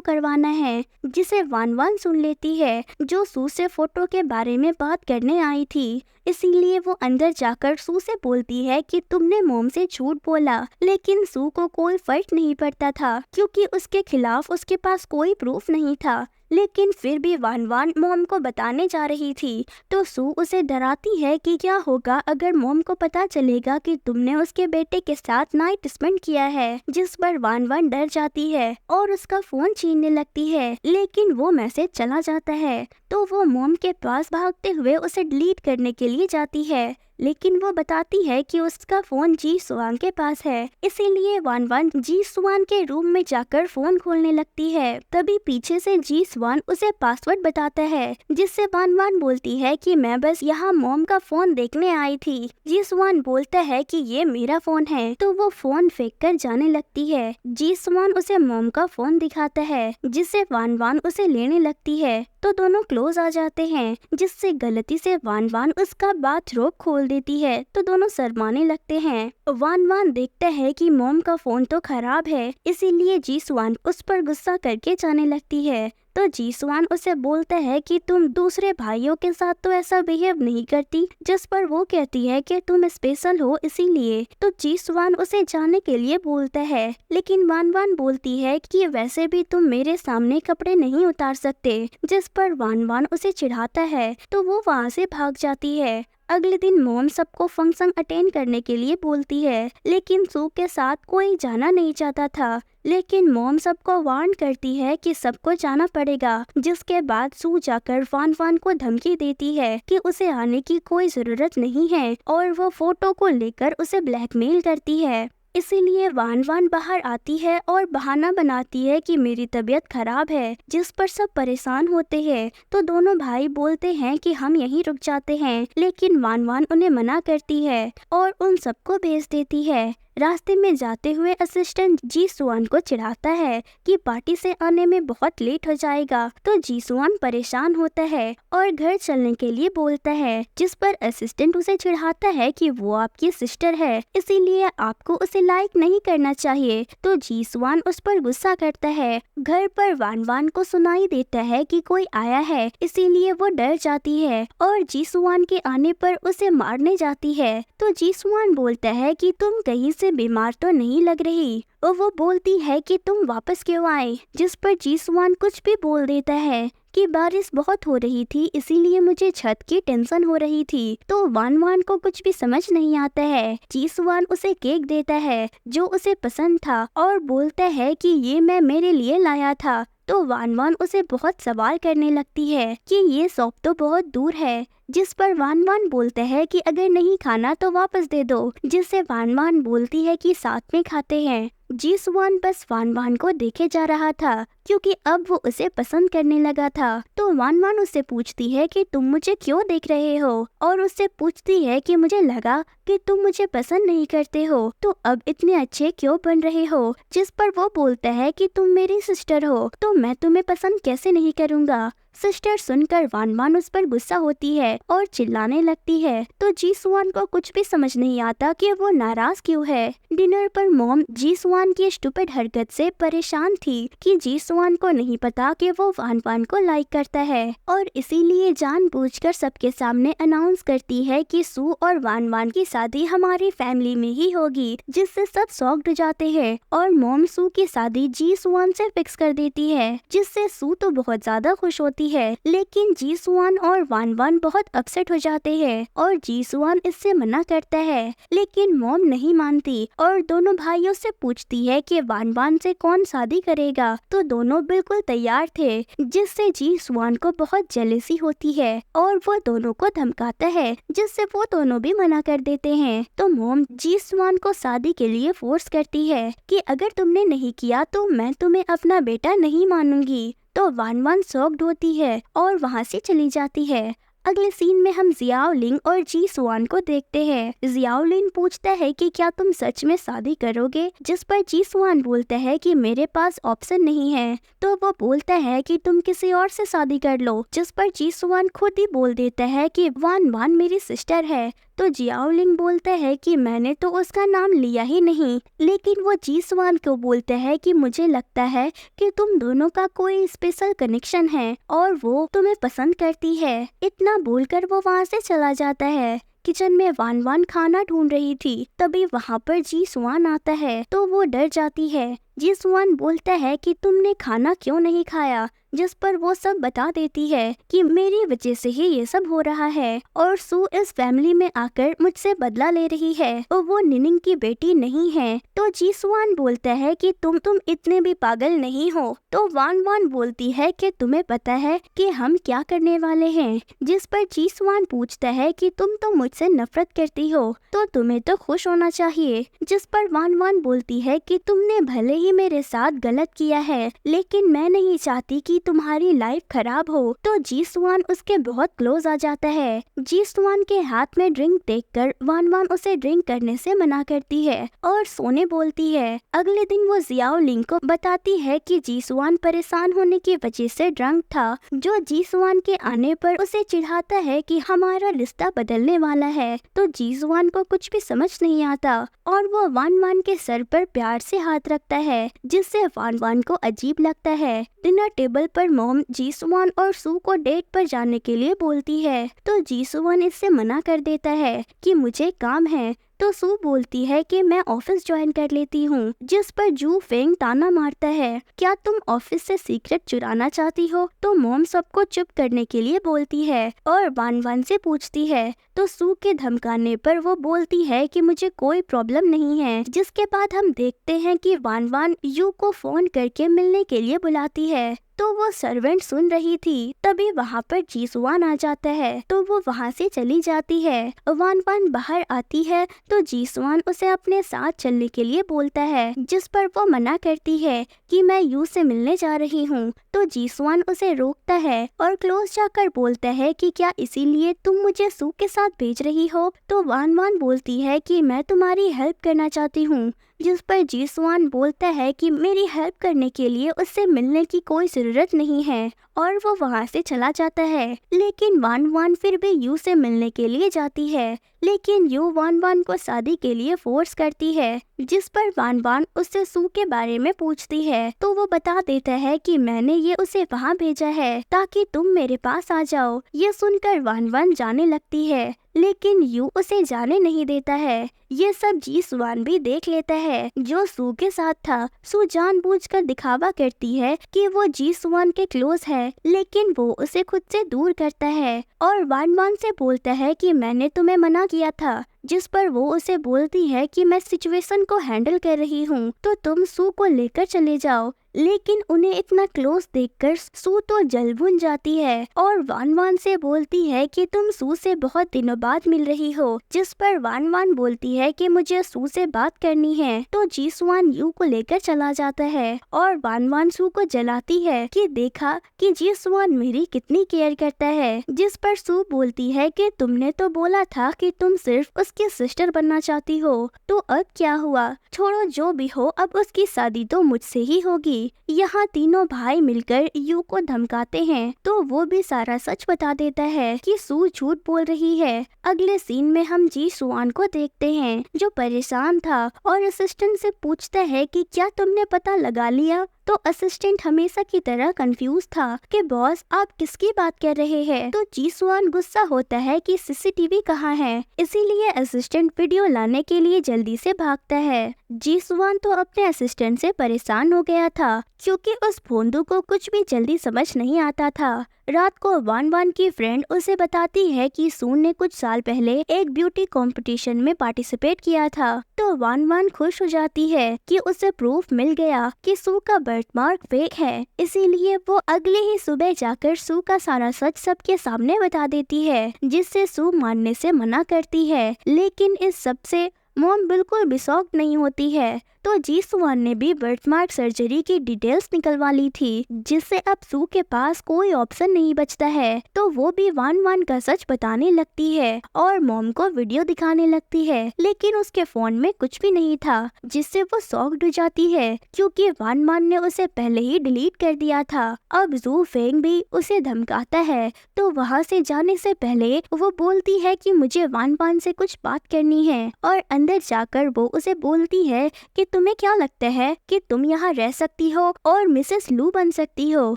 करवाना है, जिसे वान वान सुन लेती है, जो सू से फोटो के बारे में बात करने आई थी। इसीलिए वो अंदर जाकर सू से बोलती है कि तुमने मोम से झूठ बोला, लेकिन सू को कोई फर्क नहीं पड़ता था क्योंकि उसके खिलाफ उसके पास कोई प्रूफ नहीं था। लेकिन फिर भी वान वान मोम को बताने जा रही थी, तो सू उसे डराती है कि क्या होगा अगर मोम को पता चलेगा कि तुमने उसके बेटे के साथ नाइट स्पेंड किया है। जिस पर वान वान डर जाती है और उसका फोन छीनने लगती है, लेकिन वो मैसेज चला जाता है। तो वो मोम के पास भागते हुए उसे डिलीट करने के लिए जाती है, लेकिन वो बताती है कि उसका फोन जी स्वान के पास है। इसीलिए वान वान जी स्वान के रूम में जाकर फोन खोलने लगती है। तभी पीछे से जी स्वान उसे पासवर्ड बताता है, जिससे वान वान बोलती है कि मैं बस यहाँ मोम का फोन देखने आई थी। जी स्वान बोलता है कि ये मेरा फोन है, तो वो फोन फेंक कर जाने लगती है। जी स्वान उसे मोम का फोन दिखाता है, जिससे वान वान उसे लेने लगती है, तो दोनों क्लोज आ जाते हैं, जिससे गलती से वान वान उसका बाथरोब खोल देती है, तो दोनों शर्माने लगते हैं। वान वान देखता है कि मोम का फोन तो खराब है, इसीलिए जी स्वान उस पर गुस्सा करके जाने लगती है। तो जी स्वान उसे बोलता है कि तुम दूसरे भाइयों के साथ तो ऐसा बिहेव नहीं करती, जिस पर वो कहती है कि तुम स्पेशल हो इसीलिए। तो जी स्वान उसे जाने के लिए बोलता है, लेकिन वान वान बोलती है कि वैसे भी तुम मेरे सामने कपड़े नहीं उतार सकते, जिस पर वान वान उसे चिढ़ाता है, तो वो वहाँ से भाग जाती है। अगले दिन मॉम सबको फंक्शन अटेंड करने के लिए बोलती है, लेकिन सू के साथ कोई जाना नहीं चाहता था। लेकिन मॉम सबको वार्न करती है कि सबको जाना पड़ेगा, जिसके बाद सू जाकर वान वान को धमकी देती है कि उसे आने की कोई जरूरत नहीं है और वो फोटो को लेकर उसे ब्लैकमेल करती है। इसीलिए वान वान बाहर आती है और बहाना बनाती है कि मेरी तबीयत खराब है, जिस पर सब परेशान होते हैं। तो दोनों भाई बोलते हैं कि हम यहीं रुक जाते हैं, लेकिन वान वान उन्हें मना करती है और उन सबको भेज देती है। रास्ते में जाते हुए असिस्टेंट जी सुआन को चिढ़ाता है कि पार्टी से आने में बहुत लेट हो जाएगा। तो जी सुआन परेशान होता है और घर चलने के लिए बोलता है, जिस पर असिस्टेंट उसे चिढ़ाता है कि वो आपकी सिस्टर है, इसीलिए आपको उसे लाइक नहीं करना चाहिए। तो जी सुआन उस पर गुस्सा करता है। घर पर वान वान को सुनाई देता है कि कोई आया है, इसीलिए वो डर जाती है और जी सुआन के आने पर उसे मारने जाती है। तो जी सुआन बोलता है कि तुम कहीं से बीमार तो नहीं लग रही, और वो बोलती है कि तुम वापस क्यों आए, जिस पर जी सुआन कुछ भी बोल देता है कि बारिश बहुत हो रही थी, इसीलिए मुझे छत की टेंशन हो रही थी। तो वान वान को कुछ भी समझ नहीं आता है। जी सुआन उसे केक देता है जो उसे पसंद था और बोलता है कि ये मैं मेरे लिए लाया था। तो वान वान उसे बहुत सवाल करने लगती है कि ये शॉप तो बहुत दूर है, जिस पर वान वान बोलता है कि अगर नहीं खाना तो वापस दे दो, जिससे वान वान बोलती है कि साथ में खाते हैं। जी सुआन बस वान वान को देखे जा रहा था क्योंकि अब वो उसे पसंद करने लगा था। तो वान वान उससे पूछती है कि तुम मुझे क्यों देख रहे हो, और उससे पूछती है कि मुझे लगा कि तुम मुझे पसंद नहीं करते हो, तो अब इतने अच्छे क्यों बन रहे हो, जिस पर वो बोलता है कि तुम मेरी सिस्टर हो, तो मैं तुम्हें पसंद कैसे नहीं करूँगा। सिस्टर सुनकर वान वान उस पर गुस्सा होती है और चिल्लाने लगती है। तो जी सुआन को कुछ भी समझ नहीं आता कि वो नाराज क्यों है। डिनर पर मॉम जी सुआन की स्टूपिड हरकत से परेशान थी कि जी सुआन को नहीं पता कि वो वान वान को लाइक करता है, और इसीलिए जानबूझकर सबके सामने अनाउंस करती है कि सू और वान वान की शादी हमारी फैमिली में ही होगी, जिससे सब शॉक्ड हो जाते हैं और मॉम सू की शादी जी सुआन से फिक्स कर देती है, जिससे सू तो बहुत ज्यादा खुश होती है। लेकिन जी सुआन और वान वान बहुत अपसेट हो जाते हैं और जी सुआन इससे मना करता है, लेकिन मॉम नहीं मानती और दोनों भाइयों से पूछती है कि वान वान से कौन शादी करेगा। तो दोनों बिल्कुल तैयार थे, जिससे जी सुआन को बहुत जेलसी होती है और वो दोनों को धमकाता है, जिससे वो दोनों भी मना कर देते हैं। तो मॉम जी सुआन को शादी के लिए फोर्स करती है कि अगर तुमने नहीं किया तो मैं तुम्हें अपना बेटा नहीं मानूंगी। तो वान वान शॉक्ड होती है और वहाँ से चली जाती है। अगले सीन में हम जियाओ लिंग और जी सुआन को देखते हैं। जियाओ लिंग पूछता है कि क्या तुम सच में शादी करोगे, जिस पर जी सुआन बोलता है कि मेरे पास ऑप्शन नहीं है। तो वो बोलता है कि तुम किसी और से शादी कर लो, जिस पर जी सुआन खुद ही बोल देता है कि वान वान मेरी सिस्टर है। तो जियाओ लिंग बोलता है कि मैंने तो उसका नाम लिया ही नहीं, लेकिन वो जी सुआन को बोलता है कि मुझे लगता है कि तुम दोनों का कोई स्पेशल कनेक्शन है और वो तुम्हें पसंद करती है। इतना बोलकर वो वहाँ से चला जाता है। किचन में वान वान खाना ढूंढ रही थी, तभी वहाँ पर जी सुआन आता है। तो वो डर जाती है। जी सुआन बोलता है कि तुमने खाना क्यों नहीं खाया, जिस पर वो सब बता देती है कि मेरी वजह से ही ये सब हो रहा है और सू इस फैमिली में आकर मुझसे बदला ले रही है और वो निनिंग की बेटी नहीं है। तो जी सुआन बोलता है कि तुम इतने भी पागल नहीं हो। तो वान वान बोलती है कि तुम्हें पता है कि हम क्या करने वाले हैं, जिस पर जी सुआन पूछता है कि तुम तो मुझसे नफरत करती हो, तो तुम्हें तो खुश होना चाहिए। जिस पर वान वान बोलती है कि तुमने भले ही मेरे साथ गलत किया है, लेकिन मैं नहीं चाहती कि तुम्हारी लाइफ खराब हो। तो जी सुआन उसके बहुत क्लोज आ जाता है। जी सुआन के हाथ में ड्रिंक देखकर वान वान उसे ड्रिंक करने से मना करती है और सोने बोलती है। अगले दिन वो जियाओ लिंग को बताती है कि जी सुआन परेशान होने की वजह से ड्रंक था, जो जी सुआन के आने पर उसे चिढ़ाता है कि हमारा रिश्ता बदलने वाला है। तो जी सुआन को कुछ भी समझ नहीं आता और वो वान वान के सर पर प्यार से हाथ रखता है, जिससे वान वान को अजीब लगता है। डिनर टेबल पर मॉम जी सुआन और सू को डेट पर जाने के लिए बोलती है, तो जी सुआन इससे मना कर देता है कि मुझे काम है। तो सू बोलती है कि मैं ऑफिस ज्वाइन कर लेती हूँ, जिस पर जू फेंग ताना मारता है, क्या तुम ऑफिस से सीक्रेट चुराना चाहती हो? तो मॉम सबको चुप करने के लिए बोलती है और वान वान से पूछती है। तो सू के धमकाने पर वो बोलती है कि मुझे कोई प्रॉब्लम नहीं है। जिसके बाद हम देखते हैं कि वान वान यू को फोन करके मिलने के लिए बुलाती है। तो वो सर्वेंट सुन रही थी, तभी वहाँ पर जीसुआन आ जाता है, तो वो वहाँ से चली जाती है। वान वान बाहर आती है तो जीसुआन उसे अपने साथ चलने के लिए बोलता है, जिस पर वो मना करती है कि मैं यू से मिलने जा रही हूँ। तो जीसुआन उसे रोकता है और क्लोज जाकर बोलता है कि क्या इसीलिए तुम मुझे सू के साथ भेज रही हो? तो वान वान बोलती है कि मैं तुम्हारी हेल्प करना चाहती हूँ, जिस पर जीसुआन बोलता है कि मेरी हेल्प करने के लिए उससे मिलने की कोई जरूरत नहीं है और वो वहाँ से चला जाता है। लेकिन वान वान फिर भी यू से मिलने के लिए जाती है, लेकिन यू वान वान को शादी के लिए फोर्स करती है, जिस पर वान वान उससे सू के बारे में पूछती है। तो वो बता देता है कि मैंने ये उसे वहाँ भेजा है ताकि तुम मेरे पास आ जाओ। ये सुनकर वान वान जाने लगती है, लेकिन यू उसे जाने नहीं देता है। ये सब जीसुआन भी देख लेता है जो सू के साथ था। सू जानबूझकर दिखावा करती है कि वो जीसुआन के क्लोज है, लेकिन वो उसे खुद से दूर करता है और वान वान से बोलता है कि मैंने तुम्हें मना किया था, जिस पर वो उसे बोलती है कि मैं सिचुएशन को हैंडल कर रही हूँ, तो तुम सू को लेकर चले जाओ। लेकिन उन्हें इतना क्लोज देखकर सू तो जल भुन जाती है और वान वान से बोलती है कि तुम सू से बहुत दिनों बाद मिल रही हो, जिस पर वान वान बोलती है कि मुझे सू से बात करनी है। तो जीसुआन यू को लेकर चला जाता है और वान वान सू को जलाती है कि देखा कि जीसुआन मेरी कितनी केयर करता है, जिस पर सू बोलती है कि तुमने तो बोला था कि तुम सिर्फ उसकी सिस्टर बनना चाहती हो, तो अब क्या हुआ? छोड़ो, जो भी हो, अब उसकी शादी तो मुझसे ही होगी। यहाँ तीनों भाई मिलकर यू को धमकाते हैं, तो वो भी सारा सच बता देता है कि सू झूठ बोल रही है। अगले सीन में हम जीसुआन को देखते हैं जो परेशान था और असिस्टेंट से पूछता है कि क्या तुमने पता लगा लिया? तो असिस्टेंट हमेशा की तरह कंफ्यूज था कि बॉस आप किसकी बात कर रहे हैं। तो जीसुआन गुस्सा होता है कि सीसीटीवी कहाँ है, इसीलिए असिस्टेंट वीडियो लाने के लिए जल्दी से भागता है। जीसुआन तो अपने असिस्टेंट से परेशान हो गया था क्योंकि उस भोंदू को कुछ भी जल्दी समझ नहीं आता था। रात को वान वान की फ्रेंड उसे बताती है कि सून ने कुछ साल पहले एक ब्यूटी कंपटीशन में पार्टिसिपेट किया था। तो वान वान खुश हो जाती है कि उसे प्रूफ मिल गया कि सू का बर्थमार्क फेक है, इसीलिए वो अगले ही सुबह जाकर सू का सारा सच सबके सामने बता देती है, जिससे सू मानने से मना करती है। लेकिन इस सब से मॉम बिल्कुल भी शॉक्ड नहीं होती है। तो जीसुआन ने भी बर्थमार्क सर्जरी की डिटेल्स निकलवा ली थी, जिससे अब सू के पास कोई ऑप्शन नहीं बचता है। तो वो भी वान वान का सच बताने लगती है और मॉम को वीडियो दिखाने लगती है, लेकिन उसके फोन में कुछ भी नहीं था, जिससे वो शॉक्ड हो जाती है क्योंकि वान वान ने उसे पहले ही डिलीट कर दिया था। अब जू फेंग भी उसे धमकाता है, तो वहाँ से जाने से पहले वो बोलती है कि मुझे वान वान से कुछ बात करनी है और अंदर जाकर वो उसे बोलती है कि तुम्हें क्या लगता है कि तुम यहाँ रह सकती हो और मिसेस लू बन सकती हो?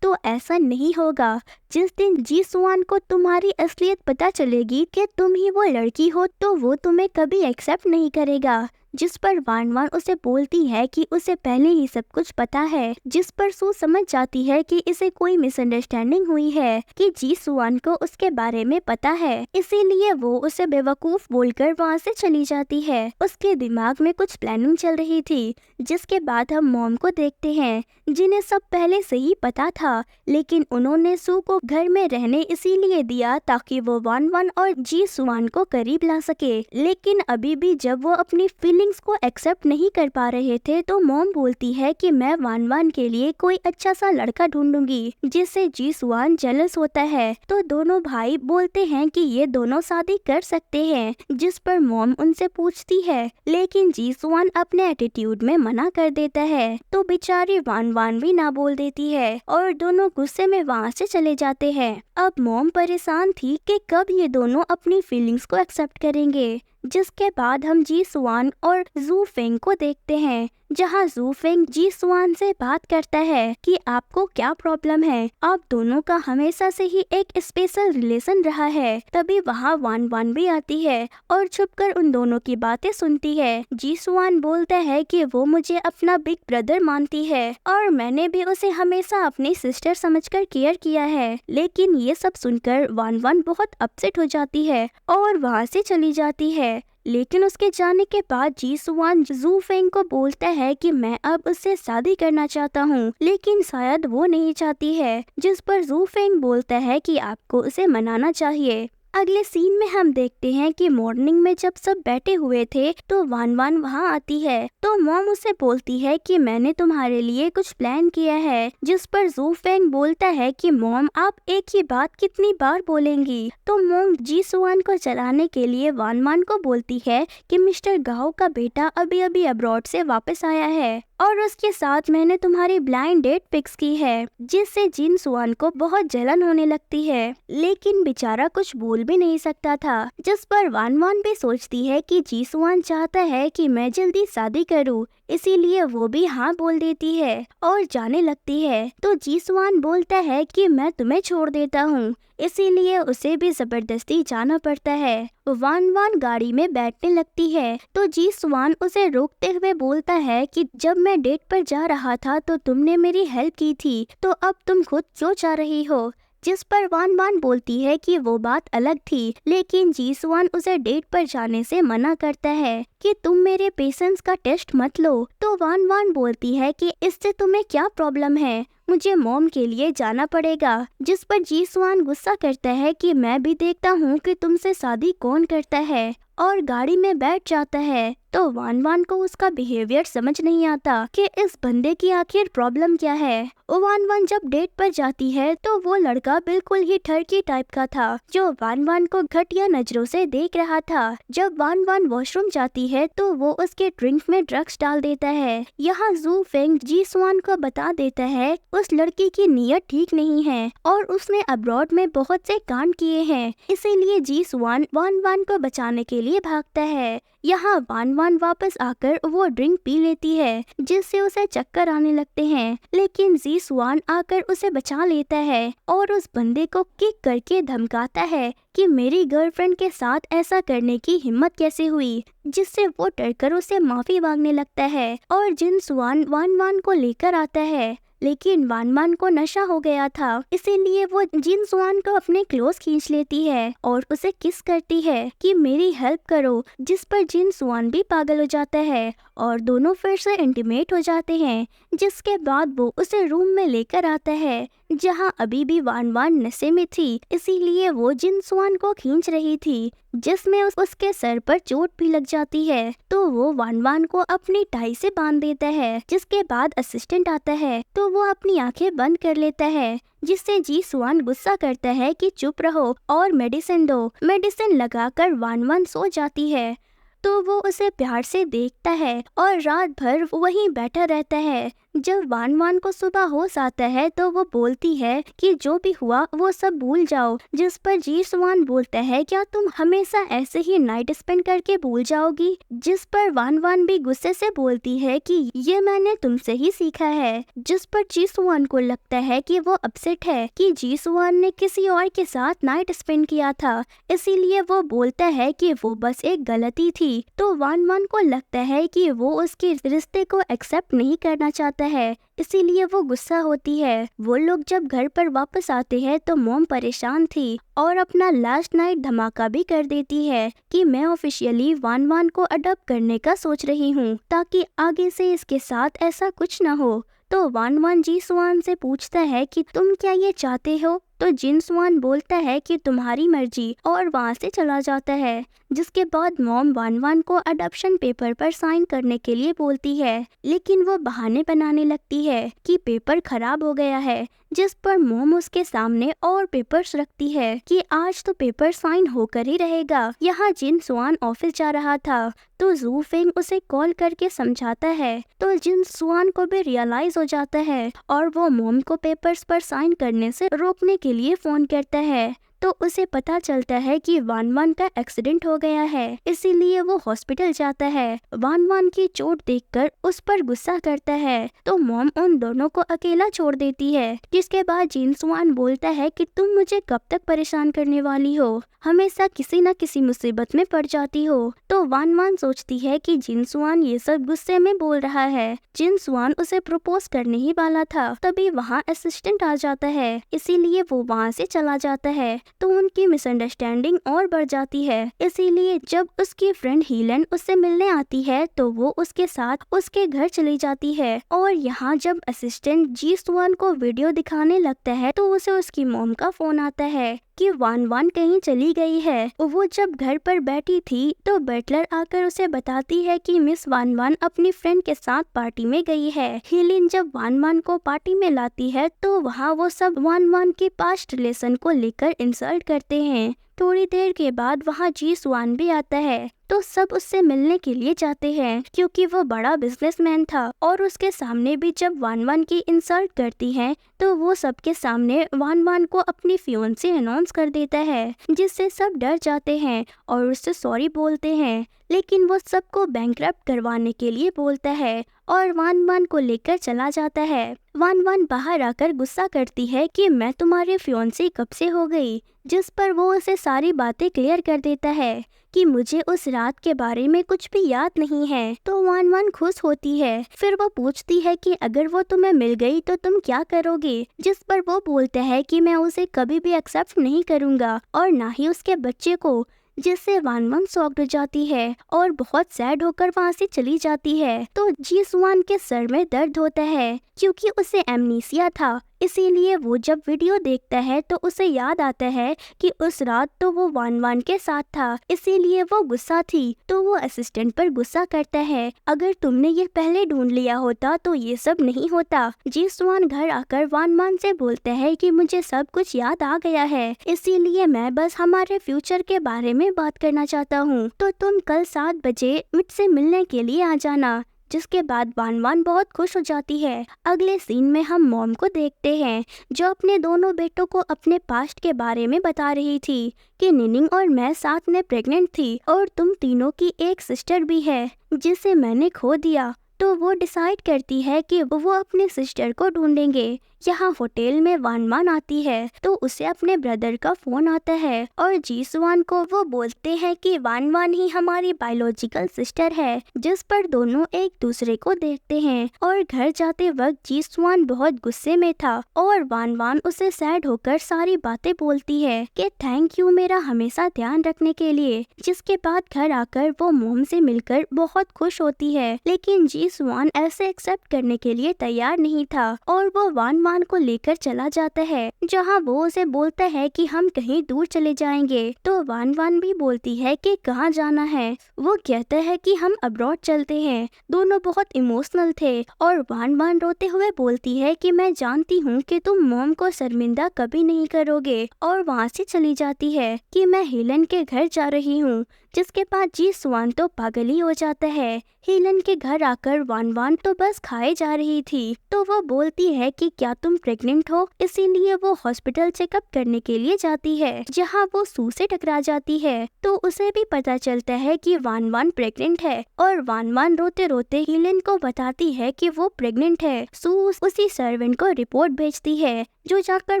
तो ऐसा नहीं होगा। जिस दिन जीसुआन को तुम्हारी असलियत पता चलेगी कि तुम ही वो लड़की हो, तो वो तुम्हें कभी एक्सेप्ट नहीं करेगा। जिस पर वान वान उसे बोलती है कि उसे पहले ही सब कुछ पता है, जिस पर सू समझ जाती है कि इसे कोई मिसअंडरस्टैंडिंग हुई है कि जीसुआन को उसके बारे में पता है, इसीलिए वो उसे बेवकूफ बोलकर वहाँ से चली जाती है। उसके दिमाग में कुछ प्लानिंग चल रही थी, जिसके बाद हम मॉम को देखते हैं जिन्हें सब पहले से ही पता था, लेकिन उन्होंने सू को घर में रहने इसीलिए दिया ताकि वो वान वान और जीसुआन को करीब ला सके। लेकिन अभी भी जब वो अपनी फीलिंग्स को एक्सेप्ट नहीं कर पा रहे थे, तो मॉम बोलती है कि मैं वान वान के लिए कोई अच्छा सा लड़का ढूंढूंगी, जिससे जीसुआन जेलस होता है। तो दोनों भाई बोलते हैं कि ये दोनों शादी कर सकते हैं, जिस पर मॉम उनसे पूछती है, लेकिन जीसुआन अपने एटीट्यूड में मना कर देता है। तो बेचारी वान वान भी ना बोल देती है और दोनों गुस्से में वहाँ से चले जाते हैं। अब मॉम परेशान थी कि कब ये दोनों अपनी फीलिंग्स को एक्सेप्ट करेंगे, जिसके बाद हम जी सुआन और जू फेंग को देखते हैं, जहां जू फेंग जी सुआन से बात करता है कि आपको क्या प्रॉब्लम है, आप दोनों का हमेशा से ही एक स्पेशल रिलेशन रहा है। तभी वहां वान वान भी आती है और छुपकर उन दोनों की बातें सुनती है। जी सुआन बोलता है कि वो मुझे अपना बिग ब्रदर मानती है और मैंने भी उसे हमेशा अपनी सिस्टर समझकर केयर किया है। लेकिन ये सब सुनकर वान वान बहुत अपसेट हो जाती है और वहाँ से चली जाती है। लेकिन उसके जाने के बाद जी सुआन जू फेंग को बोलता है कि मैं अब उससे शादी करना चाहता हूँ, लेकिन शायद वो नहीं चाहती है, जिस पर जू फेंग बोलता है कि आपको उसे मनाना चाहिए। अगले सीन में हम देखते हैं कि मॉर्निंग में जब सब बैठे हुए थे तो वान वान वहाँ आती है, तो मॉम उसे बोलती है कि मैंने तुम्हारे लिए कुछ प्लान किया है, जिस पर जू फेंग बोलता है कि मॉम आप एक ही बात कितनी बार बोलेंगी। तो मॉम जी सुआन को चलाने के लिए वान वान को बोलती है कि मिस्टर गाओ का बेटा अभी अभी अब्रॉड से वापस आया है और उसके साथ मैंने तुम्हारी ब्लाइंड डेट फिक्स की है, जिससे जिन सुआन को बहुत जलन होने लगती है। लेकिन बेचारा कुछ बोल भी नहीं सकता था, जिस पर वान वान भी सोचती है कि जी सुआन चाहता है कि मैं जल्दी शादी करूं, इसीलिए वो भी हाँ बोल देती है और जाने लगती है। तो जी सुआन बोलता है कि मैं तुम्हें छोड़ देता हूँ, इसीलिए उसे भी जबरदस्ती जाना पड़ता है। वान वान गाड़ी में बैठने लगती है तो जी सुआन उसे रोकते हुए बोलता है कि जब मैं डेट पर जा रहा था तो तुमने मेरी हेल्प की थी, तो अब तुम खुद क्यों जा रही हो। जिस पर वान वान बोलती है कि वो बात अलग थी, लेकिन जी सुआन उसे डेट पर जाने से मना करता है कि तुम मेरे पेशेंस का टेस्ट मत लो। तो वान वान बोलती है कि इससे तुम्हें क्या प्रॉब्लम है, मुझे मॉम के लिए जाना पड़ेगा। जिस पर जी सुआन गुस्सा करता है कि मैं भी देखता हूँ कि तुमसे शादी कौन करता है, और गाड़ी में बैठ जाता है। तो वान वान को उसका बिहेवियर समझ नहीं आता कि इस बंदे की आखिर प्रॉब्लम क्या है। वान वान जब डेट पर जाती है तो वो लड़का बिल्कुल ही ठरकी टाइप का था, जो वान वान को घटिया नजरों से देख रहा था। जब वान वान वॉशरूम जाती है तो वो उसके ड्रिंक में ड्रग्स डाल देता है। यहाँ जू फेंग जी सुआन को बता देता है उस लड़की की नीयत ठीक नहीं है और उसने अब्रॉड में बहुत से कांड किए हैं, इसीलिए जी सुआन वान वान को बचाने के लिए भागता है। यहाँ वान वान वापस आकर वो ड्रिंक पी लेती है, जिससे उसे चक्कर आने लगते हैं, लेकिन जी सुआन आकर उसे बचा लेता है और उस बंदे को किक करके धमकाता है कि मेरी गर्लफ्रेंड के साथ ऐसा करने की हिम्मत कैसे हुई, जिससे वो डरकर उसे माफी मांगने लगता है और जिन सुआन वान वान को लेकर आता है। लेकिन वान वान को नशा हो गया था, इसीलिए वो जिन सुआन को अपने क्लोज खींच लेती है और उसे किस करती है कि मेरी हेल्प करो, जिस पर जिन सुआन भी पागल हो जाता है और दोनों फिर से इंटीमेट हो जाते हैं। जिसके बाद वो उसे रूम में लेकर आता है, जहां अभी भी वान वान नशे में थी, इसीलिए वो जिन सुआन को खींच रही थी, जिसमें उसके सर पर चोट भी लग जाती है। तो वो वान वान को अपनी टाई से बांध देता है। जिसके बाद असिस्टेंट आता है तो वो अपनी आंखें बंद कर लेता है, जिससे जी सुआन गुस्सा करता है कि चुप रहो और मेडिसिन दो। मेडिसिन लगाकर वान वान सो जाती है, तो वो उसे प्यार से देखता है और रात भर वहीं बैठा रहता है। जब वान वान को सुबह होश आता है तो वो बोलती है कि जो भी हुआ वो सब भूल जाओ, जिस पर जी सुआन बोलता है क्या तुम हमेशा ऐसे ही नाइट स्पेंड करके भूल जाओगी, जिस पर वान वान भी गुस्से से बोलती है कि ये मैंने तुमसे ही सीखा है। जिस पर जी सुआन को लगता है कि वो अपसेट है कि जी सुआन ने किसी और के साथ नाइट स्पेंड किया था, इसीलिए वो बोलता है कि वो बस एक गलती थी। तो वान वान को लगता है कि वो उसके रिश्ते को एक्सेप्ट नहीं करना चाहता है, इसीलिए वो गुस्सा होती है। वो लोग जब घर पर वापस आते हैं तो मॉम परेशान थी और अपना लास्ट नाइट धमाका भी कर देती है कि मैं ऑफिशियली वान वान को अडॉप्ट करने का सोच रही हूँ, ताकि आगे से इसके साथ ऐसा कुछ न हो। तो वान वान जी सुआन से पूछता है कि तुम क्या ये चाहते हो, तो जिन सुआन बोलता है कि तुम्हारी मर्जी और वहाँ से चला जाता है। जिसके बाद मॉम वान वान को अडॉप्शन पेपर पर साइन करने के लिए बोलती है, लेकिन वो बहाने बनाने लगती है कि पेपर खराब हो गया है, जिस पर मॉम उसके सामने और पेपर्स रखती है कि आज तो पेपर साइन होकर ही रहेगा। यहाँ जिन सुआन ऑफिस जा रहा था तो जू फेंग उसे कॉल करके समझाता है, तो जिन सुआन को भी रियलाइज हो जाता है और वो मॉम को पेपर्स पर साइन करने से रोकने के लिए फोन करता है। तो उसे पता चलता है कि वान वान का एक्सीडेंट हो गया है, इसीलिए वो हॉस्पिटल जाता है। वान वान की चोट देखकर उस पर गुस्सा करता है, तो मॉम उन दोनों को अकेला छोड़ देती है। जिसके बाद जिन सुआन बोलता है कि तुम मुझे कब तक परेशान करने वाली हो, हमेशा किसी न किसी मुसीबत में पड़ जाती हो। तो वान वान सोचती है कि जिन सुआन ये सब गुस्से में बोल रहा है। जिन सुआन उसे प्रपोज करने ही वाला था, तभी वहाँ असिस्टेंट आ जाता है, इसीलिए वो वहाँ से चला जाता है। तो उनकी मिसअंडरस्टैंडिंग और बढ़ जाती है। इसीलिए जब उसकी फ्रेंड हीलन उससे मिलने आती है तो वो उसके साथ उसके घर चली जाती है। और यहाँ जब असिस्टेंट जी सुआन को वीडियो दिखाने लगता है तो उसे उसकी मॉम का फोन आता है कि वान वान कहीं चली गई है। वो जब घर पर बैठी थी तो बटलर आकर उसे बताती है कि मिस वान वान अपनी फ्रेंड के साथ पार्टी में गई है। हीलिन जब वान वान को पार्टी में लाती है तो वहाँ वो सब वान वान के पास्ट रिलेशन को लेकर इंसल्ट करते हैं। थोड़ी देर के बाद वहाँ जी सुआन भी आता है, तो सब उससे मिलने के लिए जाते हैं क्योंकि वो बड़ा बिजनेसमैन था। और उसके सामने भी जब वान वान की इंसल्ट करती है तो वो सबके सामने वान वान को अपनी फियोंसी अनाउंस कर देता है, जिससे सब डर जाते हैं और उससे सॉरी बोलते हैं। लेकिन वो सबको बैंकरप्ट करवाने के लिए बोलता है और वान वान को लेकर चला जाता है। वान वान बाहर आकर गुस्सा करती है कि मैं तुम्हारे फियोंसी कब से हो गई, जिस पर वो उसे सारी बातें क्लियर कर देता है कि मुझे उस रात के बारे में कुछ भी याद नहीं है। तो वान वान खुश होती है। फिर वो पूछती है कि अगर वो तुम्हें मिल गई तो तुम क्या करोगे, जिस पर वो बोलता है कि मैं उसे कभी भी एक्सेप्ट नहीं करूँगा और ना ही उसके बच्चे को, जिससे वान वान शॉक्ड हो जाती है और बहुत सैड होकर वहाँ से चली जाती है। तो जी सुआन के सर में दर्द होता है क्योंकि उसे एमनीसिया था, इसीलिए वो जब वीडियो देखता है तो उसे याद आता है कि उस रात तो वो वान वान के साथ था, इसीलिए वो गुस्सा थी। तो वो असिस्टेंट पर गुस्सा करता है, अगर तुमने ये पहले ढूंढ लिया होता तो ये सब नहीं होता। जी सुआन घर आकर वान वान से बोलता है कि मुझे सब कुछ याद आ गया है, इसीलिए मैं बस हमारे फ्यूचर के बारे में बात करना चाहता हूँ, तो तुम कल 7 बजे मुझसे मिलने के लिए आ जाना। जिसके बाद वान वान बहुत खुश हो जाती है। अगले सीन में हम मॉम को देखते हैं जो अपने दोनों बेटों को अपने पास्ट के बारे में बता रही थी कि निनिंग और मैं साथ में प्रेग्नेंट थी और तुम तीनों की एक सिस्टर भी है जिसे मैंने खो दिया। तो वो डिसाइड करती है कि वो अपने सिस्टर को ढूंढेंगे। यहाँ होटल में वान वान आती है तो उसे अपने ब्रदर का फोन आता है और जी सुआन को वो बोलते हैं कि वान वान ही हमारी बायोलॉजिकल सिस्टर है, जिस पर दोनों एक दूसरे को देखते हैं। और घर जाते वक्त जी सुआन बहुत गुस्से में था और वान वान उसे सैड होकर सारी बातें बोलती है कि थैंक यू मेरा हमेशा ध्यान रखने के लिए। जिसके बाद घर आकर वो मोम से मिलकर बहुत खुश होती है, लेकिन जी सुआन ऐसे एक्सेप्ट करने के लिए तैयार नहीं था और वो वान वान को लेकर चला जाता है, जहां वो उसे बोलता है कि हम कहीं दूर चले जाएंगे। तो वान वान भी बोलती है कि कहाँ जाना है। वो कहता है कि हम अब्रॉड चलते हैं। दोनों बहुत इमोशनल थे और वान वान रोते हुए बोलती है कि मैं जानती हूँ कि तुम मॉम को शर्मिंदा कभी नहीं करोगे, और वहाँ से चली जाती है कि मैं हीलन के घर जा रही हूँ। जिसके बाद जी सुआन तो पागल ही हो जाता है। हीलन के घर आकर वान वान तो बस खाए जा रही थी, तो वो बोलती है कि क्या तुम प्रेग्नेंट हो, इसीलिए वो हॉस्पिटल चेकअप करने के लिए जाती है, जहाँ वो सू से टकरा जाती है। तो उसे भी पता चलता है कि वान वान प्रेग्नेंट है और वान वान रोते रोते हीलन को बताती है कि वो प्रेग्नेंट है। सू उसी सर्वेंट को रिपोर्ट भेजती है जो जाकर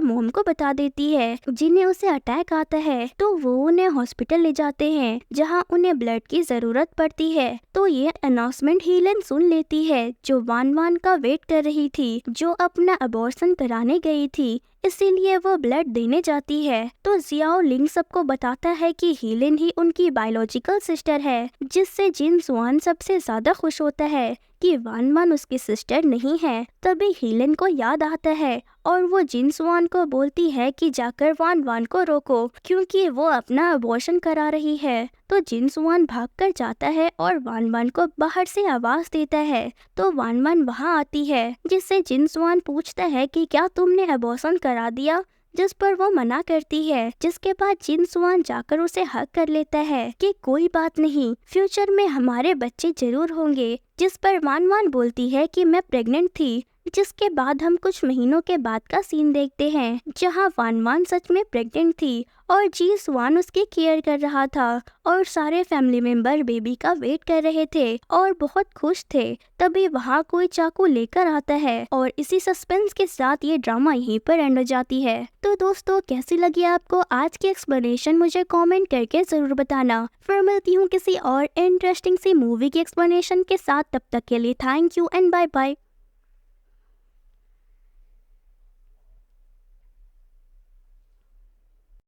मोम को बता देती है, जिन्हें उसे अटैक आता है। तो वो उन्हें हॉस्पिटल ले जाते हैं जहां उन्हें ब्लड की जरूरत पड़ती है। तो ये अनाउंसमेंट हीलन सुन लेती है, जो वान वान का वेट कर रही थी, जो अपना अबॉर्शन कराने गई थी, इसीलिए वो ब्लड देने जाती है। तो जियाओ लिंग सबको बताता है कि हीलन ही उनकी बायोलॉजिकल सिस्टर है, जिससे जिन सुआन सबसे ज्यादा खुश होता है कि वान वान उसकी सिस्टर नहीं है। तभी हीलन को याद आता है और वो जिन सुआन को बोलती है कि जाकर वान वान को रोको, क्योंकि वो अपना अबॉर्शन करा रही है। तो जिन सुआन भागकर जाता है और वान वान को बाहर से आवाज देता है। तो वान वान वहाँ आती है, जिससे जिन सुआन पूछता है कि क्या तुमने अबॉर्शन करा दिया, जिस पर वो मना करती है। जिसके बाद जिन सुआन जाकर उसे हक कर लेता है कि कोई बात नहीं, फ्यूचर में हमारे बच्चे जरूर होंगे। जिस पर वान वान बोलती है कि मैं प्रेग्नेंट थी, जिसके बाद हम कुछ महीनों के बाद का सीन देखते हैं जहां वान वान सच में प्रेग्नेंट थी और जी स्वान उसकी केयर कर रहा था और सारे फैमिली मेंबर बेबी का वेट कर रहे थे और बहुत खुश थे। तभी वहाँ कोई चाकू लेकर आता है और इसी सस्पेंस के साथ ये ड्रामा यहीं पर एंड हो जाती है। तो दोस्तों, कैसी लगी आपको आज की एक्सप्लेनेशन मुझे कमेंट करके जरूर बताना। फिर मिलती हूँ किसी और इंटरेस्टिंग सी मूवी की एक्सप्लेनेशन के साथ। तब तक के लिए thank you and bye bye.